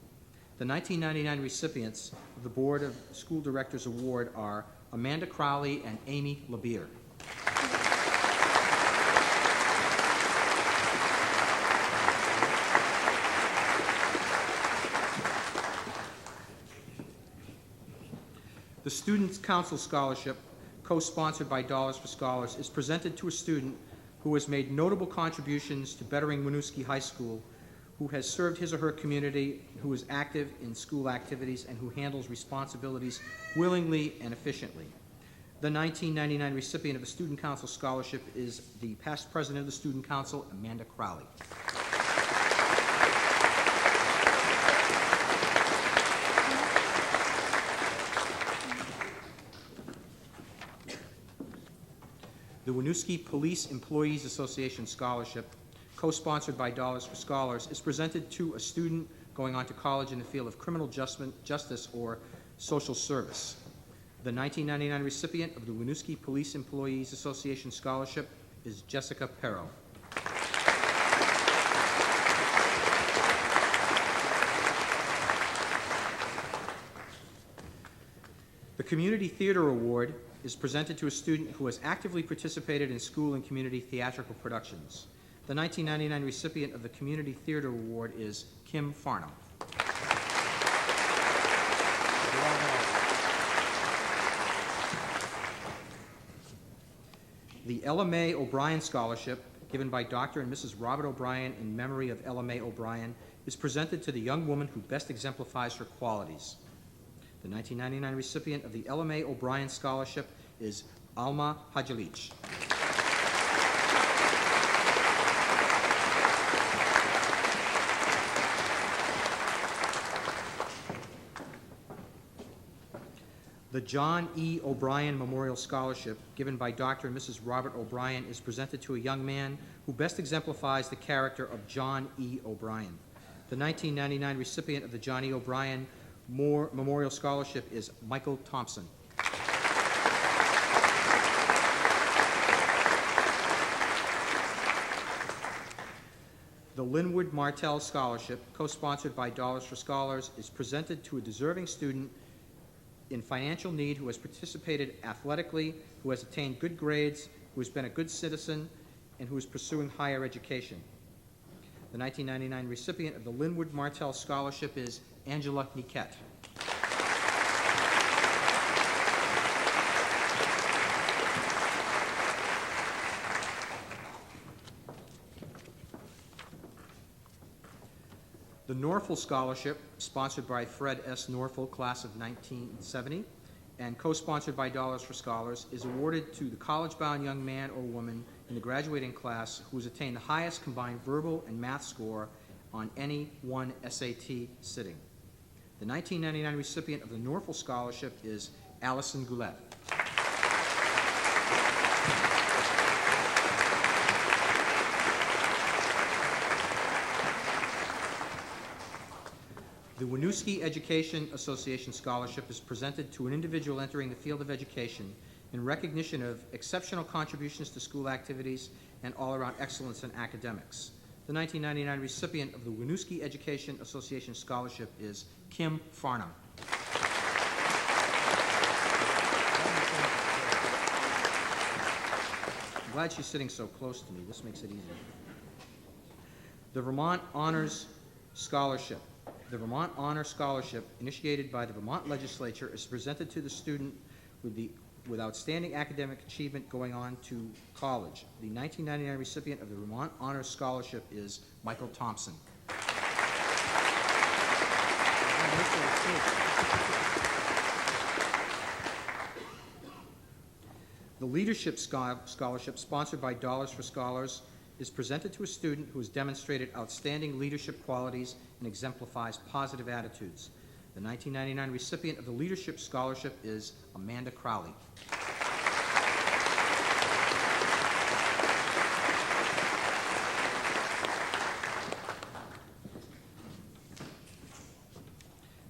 The 1999 recipients of the Board of School Directors Award are Amanda Crowley and Amy LeBeer. The Students' Council Scholarship, co-sponsored by Dollars for Scholars, is presented to a student who has made notable contributions to bettering Winooski High School, who has served his or her community, who is active in school activities, and who handles responsibilities willingly and efficiently. The 1999 recipient of the Student Council Scholarship is the past president of the Student Council, Amanda Crowley. The Winooski Police Employees Association Scholarship, co-sponsored by Dollars for Scholars, is presented to a student going on to college in the field of criminal justice or social service. The 1999 recipient of the Winooski Police Employees Association Scholarship is Jessica Perro. The Community Theater Award is presented to a student who has actively participated in school and community theatrical productions. The 1999 recipient of the Community Theater Award is Kim Farnham. The Ella Mae O'Brien Scholarship, given by Dr. and Mrs. Robert O'Brien in memory of Ella Mae O'Brien, is presented to the young woman who best exemplifies her qualities. The 1999 recipient of the Ella Mae O'Brien Scholarship is Alma Hajalich. The John E. O'Brien Memorial Scholarship, given by Dr. and Mrs. Robert O'Brien, is presented to a young man who best exemplifies the character of John E. O'Brien. The 1999 recipient of the John E. O'Brien Memorial Scholarship is Michael Thompson. The Linwood Martell Scholarship, co-sponsored by Dollars for Scholars, is presented to a deserving student in financial need who has participated athletically, who has attained good grades, who has been a good citizen, and who is pursuing higher education. The 1999 recipient of the Linwood Martell Scholarship is Angela Niquette. The Norfolk Scholarship, sponsored by Fred S. Norfolk, class of 1970, and co-sponsored by Dollars for Scholars, is awarded to the college-bound young man or woman in the graduating class who has attained the highest combined verbal and math score on any one SAT sitting. The 1999 recipient of the Norfolk Scholarship is Allison Goulet. The Winooski Education Association Scholarship is presented to an individual entering the field of education in recognition of exceptional contributions to school activities and all-around excellence in academics. The 1999 recipient of the Winooski Education Association Scholarship is Kim Farnham. I'm glad she's sitting so close to me. This makes it easier. The Vermont Honors Scholarship. The Vermont Honor Scholarship, initiated by the Vermont Legislature, is presented to the student with outstanding academic achievement going on to college. The 1999 recipient of the Vermont Honor Scholarship is Michael Thompson. The Leadership Scholarship, sponsored by Dollars for Scholars, is presented to a student who has demonstrated outstanding leadership qualities and exemplifies positive attitudes. The 1999 recipient of the Leadership Scholarship is Amanda Crowley.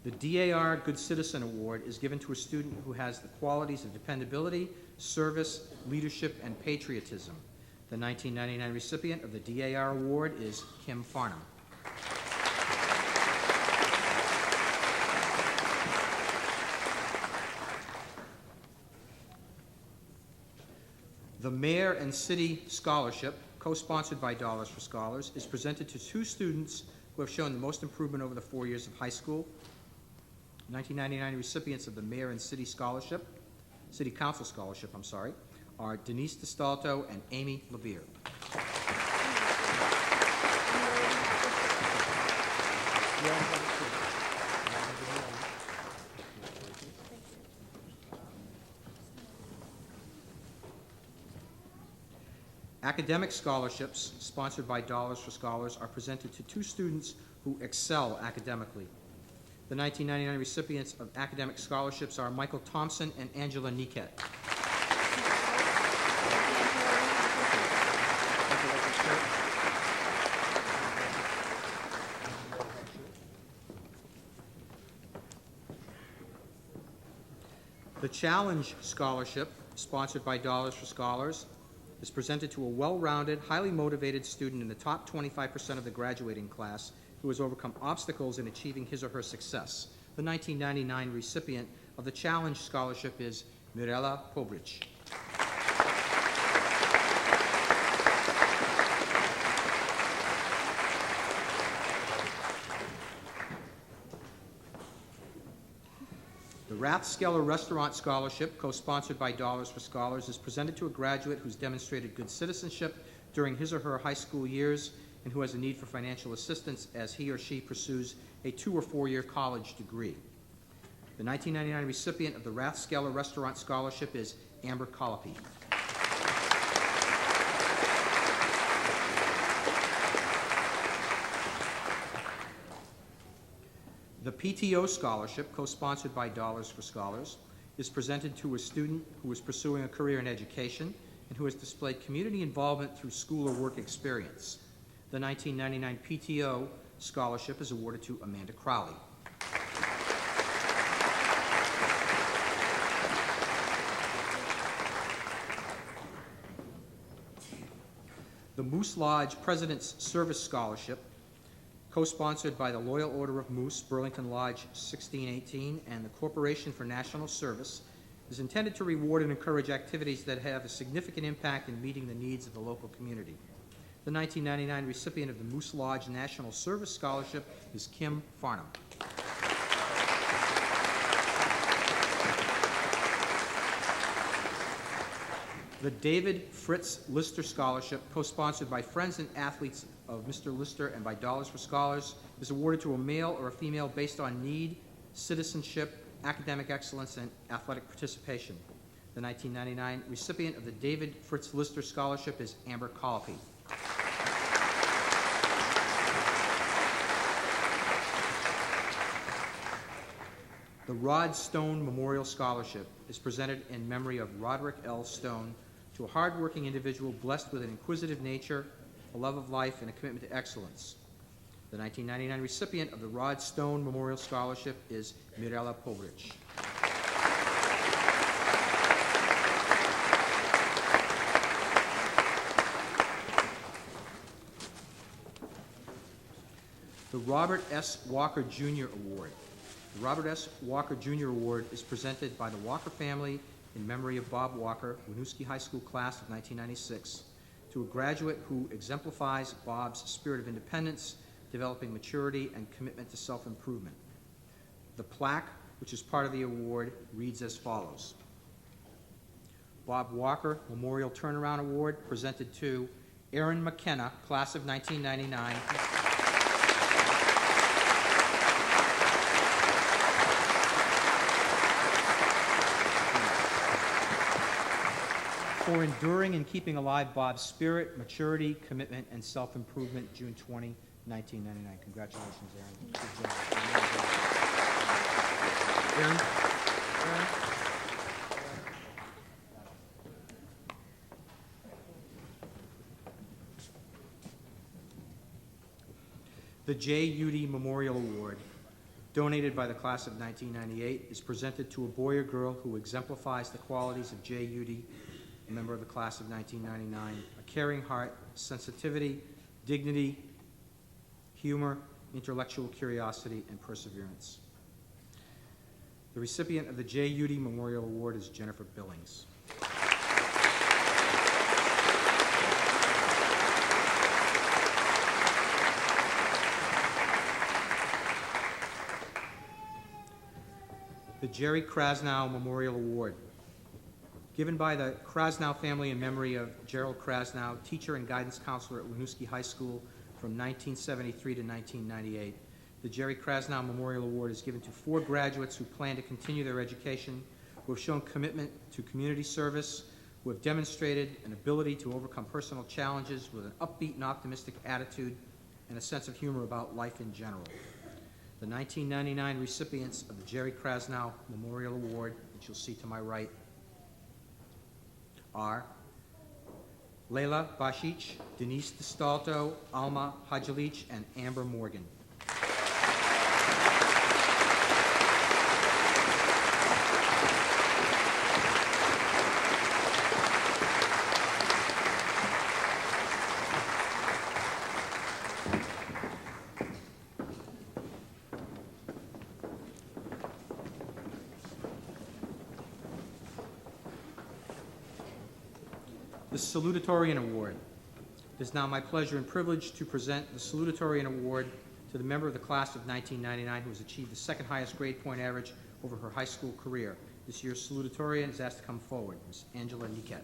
The DAR Good Citizen Award is given to a student who has the qualities of dependability, service, leadership, and patriotism. The 1999 recipient of the DAR Award is Kim Farnham. The Mayor and City Scholarship, co-sponsored by Dollars for Scholars, is presented to two students who have shown the most improvement over the 4 years of high school. 1999 recipients of the Mayor and City Scholarship, City Council Scholarship, are Denise DeStalto and Amy Levere. Academic scholarships, sponsored by Dollars for Scholars, are presented to two students who excel academically. The 1999 recipients of academic scholarships are Michael Thompson and Angela Niket. The Challenge Scholarship, sponsored by Dollars for Scholars, is presented to a well-rounded, highly motivated student in the top 25% of the graduating class who has overcome obstacles in achieving his or her success. The 1999 recipient of the Challenge Scholarship is Mirella Pobrich. The Rathskeller Restaurant Scholarship, co-sponsored by Dollars for Scholars, is presented to a graduate who's demonstrated good citizenship during his or her high school years and who has a need for financial assistance as he or she pursues a 2- or 4-year college degree. The 1999 recipient of the Rathskeller Restaurant Scholarship is Amber Colopy. The PTO Scholarship, co-sponsored by Dollars for Scholars, is presented to a student who is pursuing a career in education and who has displayed community involvement through school or work experience. The 1999 PTO Scholarship is awarded to Amanda Crowley. The Moose Lodge President's Service Scholarship, co-sponsored by the Loyal Order of Moose, Burlington Lodge 1618, and the Corporation for National Service, is intended to reward and encourage activities that have a significant impact in meeting the needs of the local community. The 1999 recipient of the Moose Lodge National Service Scholarship is Kim Farnham. The David Fritz Lister Scholarship, co-sponsored by Friends and Athletes of Mr. Lister and by Dollars for Scholars, is awarded to a male or a female based on need, citizenship, academic excellence, and athletic participation. The 1999 recipient of the David Fritz Lister Scholarship is Amber Colopy. The Rod Stone Memorial Scholarship is presented in memory of Roderick L. Stone, to a hardworking individual blessed with an inquisitive nature, a love of life, and a commitment to excellence. The 1999 recipient of the Rod Stone Memorial Scholarship is Mirella Povrich. The Robert S. Walker Jr. Award. The Robert S. Walker Jr. Award is presented by the Walker family in memory of Bob Walker, Winooski High School class of 1996, to a graduate who exemplifies Bob's spirit of independence, developing maturity and commitment to self-improvement. The plaque, which is part of the award, reads as follows. Bob Walker Memorial Turnaround Award presented to Aaron McKenna, class of 1999, for enduring and keeping alive Bob's spirit, maturity, commitment, and self-improvement, June 20, 1999. Congratulations, Aaron. Good job. Aaron? Aaron? The J. Udy Memorial Award, donated by the class of 1998, is presented to a boy or girl who exemplifies the qualities of J. Udy, a member of the class of 1999, a caring heart, sensitivity, dignity, humor, intellectual curiosity, and perseverance. The recipient of the J. Udy Memorial Award is Jennifer Billings. The Jerry Krasnow Memorial Award, given by the Krasnow family in memory of Gerald Krasnow, teacher and guidance counselor at Winooski High School from 1973 to 1998. The Jerry Krasnow Memorial Award is given to 4 graduates who plan to continue their education, who have shown commitment to community service, who have demonstrated an ability to overcome personal challenges with an upbeat and optimistic attitude and a sense of humor about life in general. The 1999 recipients of the Jerry Krasnow Memorial Award, which you'll see to my right, are Leila Bashic, Denise DeStalto, Alma Hajalich, and Amber Morgan. The Salutatorian Award. It is now my pleasure and privilege to present the Salutatorian Award to the member of the class of 1999 who has achieved the second highest grade point average over her high school career. This year's Salutatorian is asked to come forward, Ms. Angela Niket.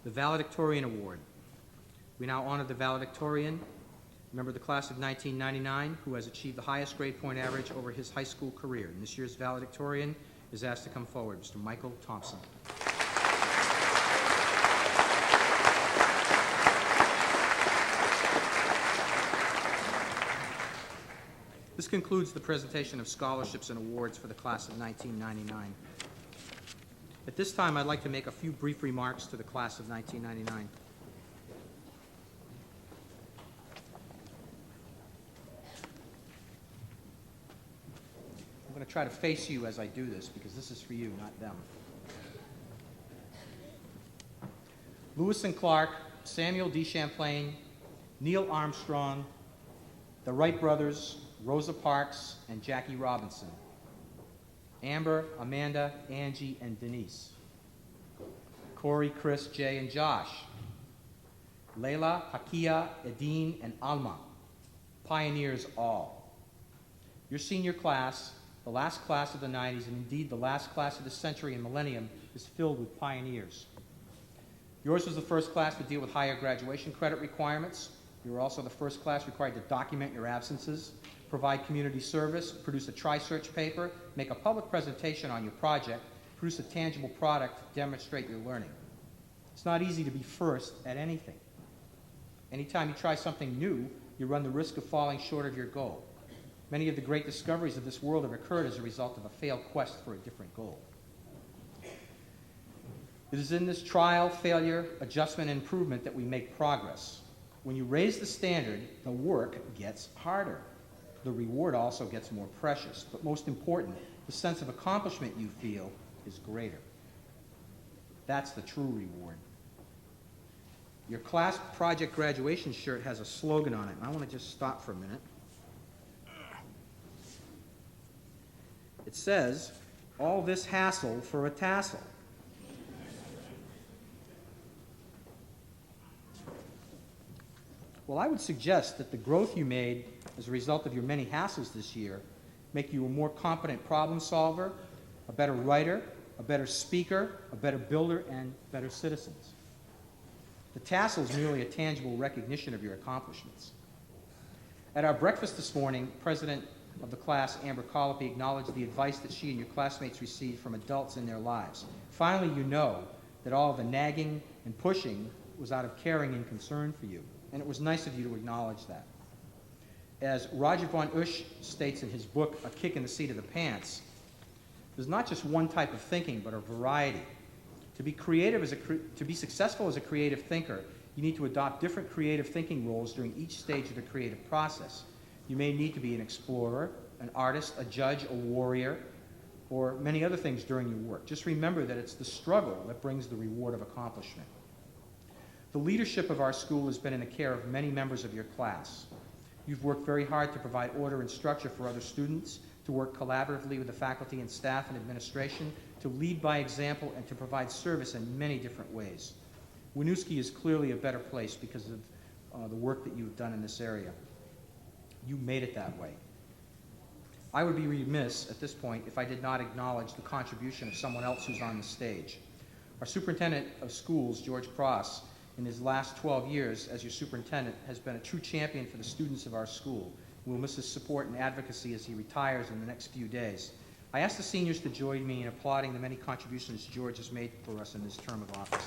The Valedictorian Award. We now honor the valedictorian, a member of the class of 1999 who has achieved the highest grade point average over his high school career. And this year's valedictorian is asked to come forward, Mr. Michael Thompson. This concludes the presentation of scholarships and awards for the class of 1999. At this time, I'd like to make a few brief remarks to the class of 1999. I'm going to try to face you as I do this because this is for you, not them. Lewis and Clark, Samuel D. Champlain, Neil Armstrong, the Wright brothers, Rosa Parks, and Jackie Robinson. Amber, Amanda, Angie, and Denise. Corey, Chris, Jay, and Josh. Layla, Hakia, Edine, and Alma. Pioneers all. Your senior class, the last class of the 90s, and indeed the last class of the century and millennium, is filled with pioneers. Yours was the first class to deal with higher graduation credit requirements. You were also the first class required to document your absences, provide community service, produce a tri-search paper, make a public presentation on your project, produce a tangible product to demonstrate your learning. It's not easy to be first at anything. Anytime you try something new, you run the risk of falling short of your goal. Many of the great discoveries of this world have occurred as a result of a failed quest for a different goal. It is in this trial, failure, adjustment, and improvement that we make progress. When you raise the standard, the work gets harder. The reward also gets more precious, but most important, the sense of accomplishment you feel is greater. That's the true reward. Your class project graduation shirt has a slogan on it, and I want to just stop for a minute. It says, "All this hassle for a tassel." Well, I would suggest that the growth you made as a result of your many hassles this year make you a more competent problem solver, a better writer, a better speaker, a better builder, and better citizens. The tassel is merely a tangible recognition of your accomplishments. At our breakfast this morning, President of the class, Amber Colopy, acknowledged the advice that she and your classmates received from adults in their lives. Finally, you know that all the nagging and pushing was out of caring and concern for you, and it was nice of you to acknowledge that. As Roger von Usch states in his book, A Kick in the Seat of the Pants, there's not just one type of thinking, but a variety. To be successful as a creative thinker, you need to adopt different creative thinking roles during each stage of the creative process. You may need to be an explorer, an artist, a judge, a warrior, or many other things during your work. Just remember that it's the struggle that brings the reward of accomplishment. The leadership of our school has been in the care of many members of your class. You've worked very hard to provide order and structure for other students, to work collaboratively with the faculty and staff and administration, to lead by example, and to provide service in many different ways. Winooski is clearly a better place because of the work that you've done in this area. You made it that way. I would be remiss at this point if I did not acknowledge the contribution of someone else who's on the stage. Our superintendent of schools, George Cross, in his last 12 years as your superintendent, has been a true champion for the students of our school. We'll miss his support and advocacy as he retires in the next few days. I ask the seniors to join me in applauding the many contributions George has made for us in this term of office.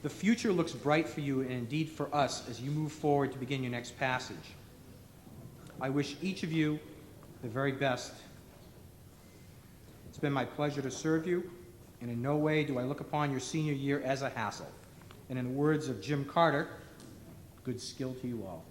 The future looks bright for you and indeed for us as you move forward to begin your next passage. I wish each of you the very best. It's been my pleasure to serve you, and in no way do I look upon your senior year as a hassle. And in the words of Jim Carter, good skill to you all.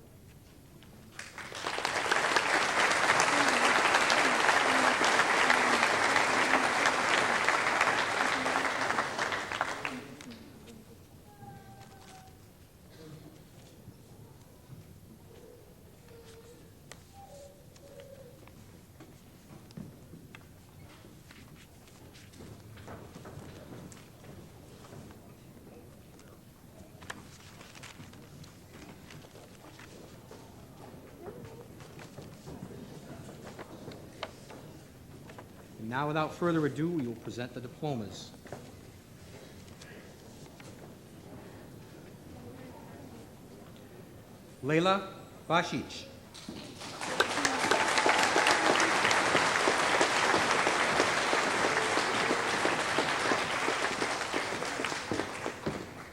Now, without further ado, we will present the diplomas. Layla Bashic.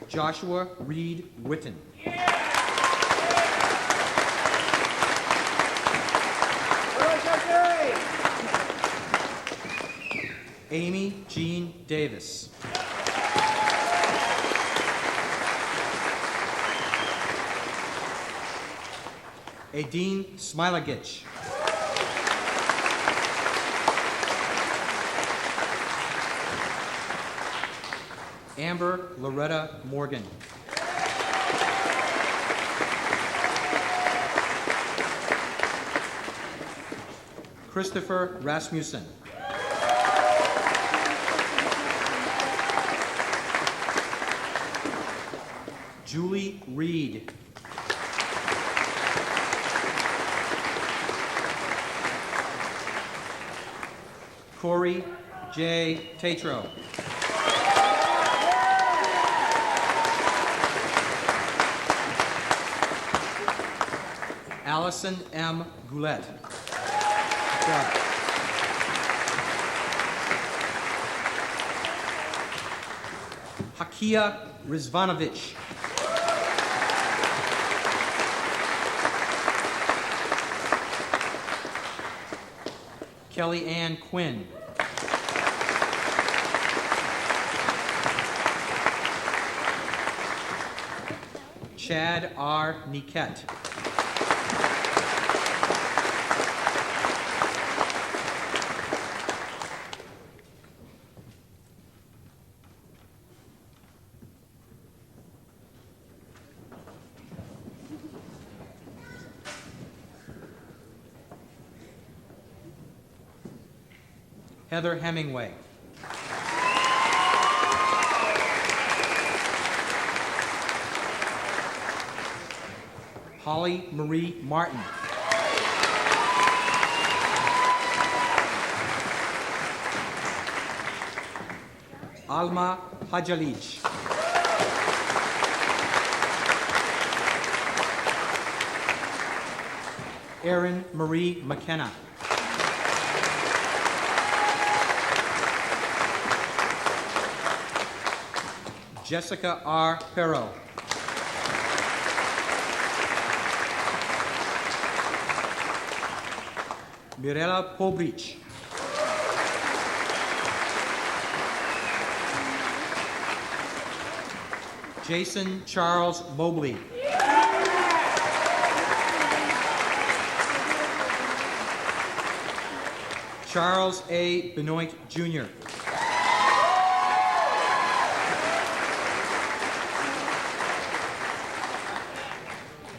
Joshua Reed Witten. Amy Jean Davis. Adine Smilagich. Amber Loretta Morgan. Christopher Rasmussen. Julie Reed. Corey J. Tatro. Allison M. Goulet. Good job. Hakia Rizvanovich. Kelly Ann Quinn. Chad R. Niket. Heather Hemingway. Holly Marie Martin. Alma Hajalij. Erin Marie McKenna. Jessica R. Perro. Mirella Pobrich. Jason Charles Mobley. Charles A. Benoit, Jr.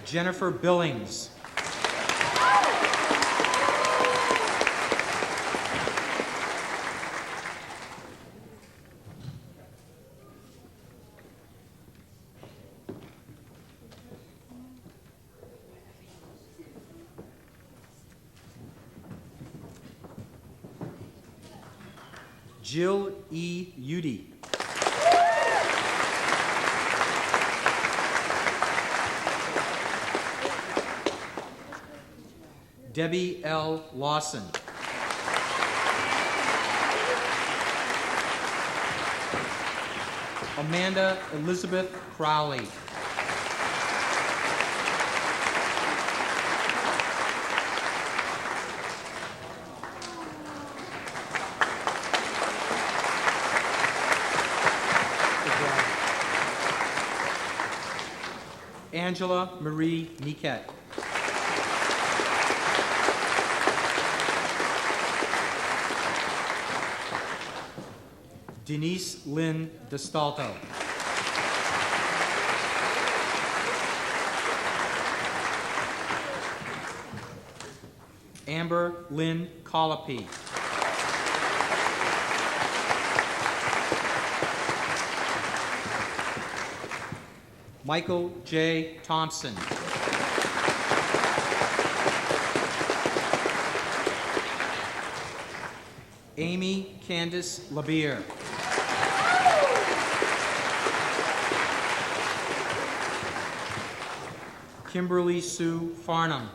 Jennifer Billings. Jill E. Udy. Debbie L. Lawson. Amanda Elizabeth Crowley. Angela Marie Niket. Denise Lynn DeStalto. Amber Lynn Colopy. Michael J. Thompson. Amy Candace LaBeer. Kimberly Sue Farnham.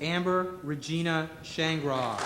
Amber Regina Shangraw.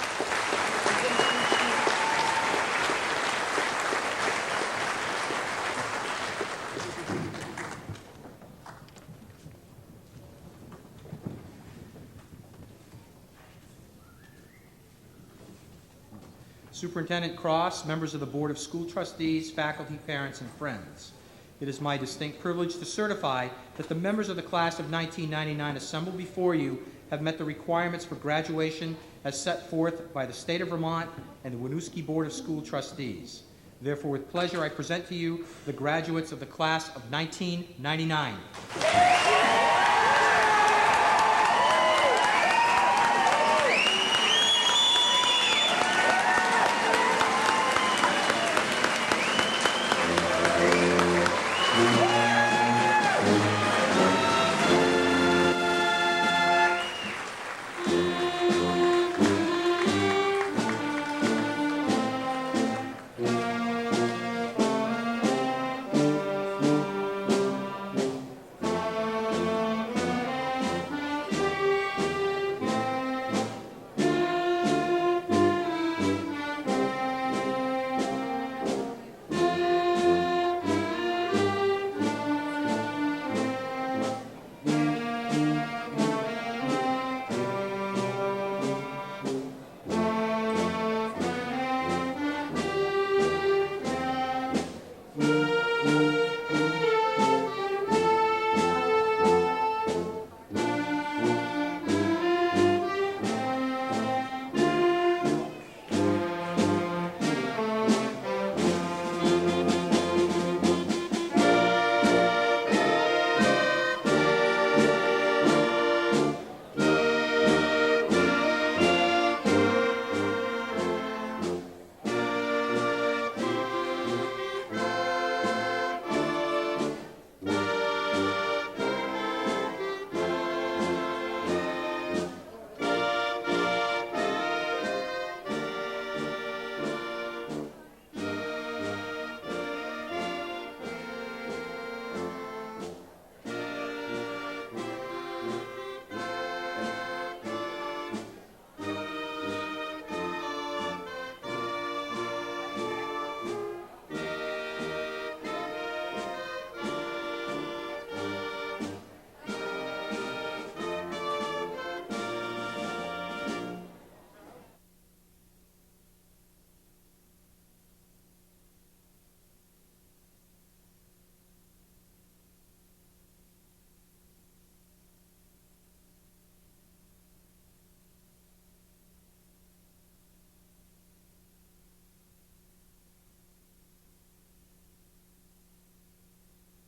Superintendent Cross, members of the Board of School Trustees, faculty, parents, and friends. It is my distinct privilege to certify that the members of the class of 1999 assembled before you have met the requirements for graduation as set forth by the State of Vermont and the Winooski Board of School Trustees. Therefore, with pleasure, I present to you the graduates of the class of 1999.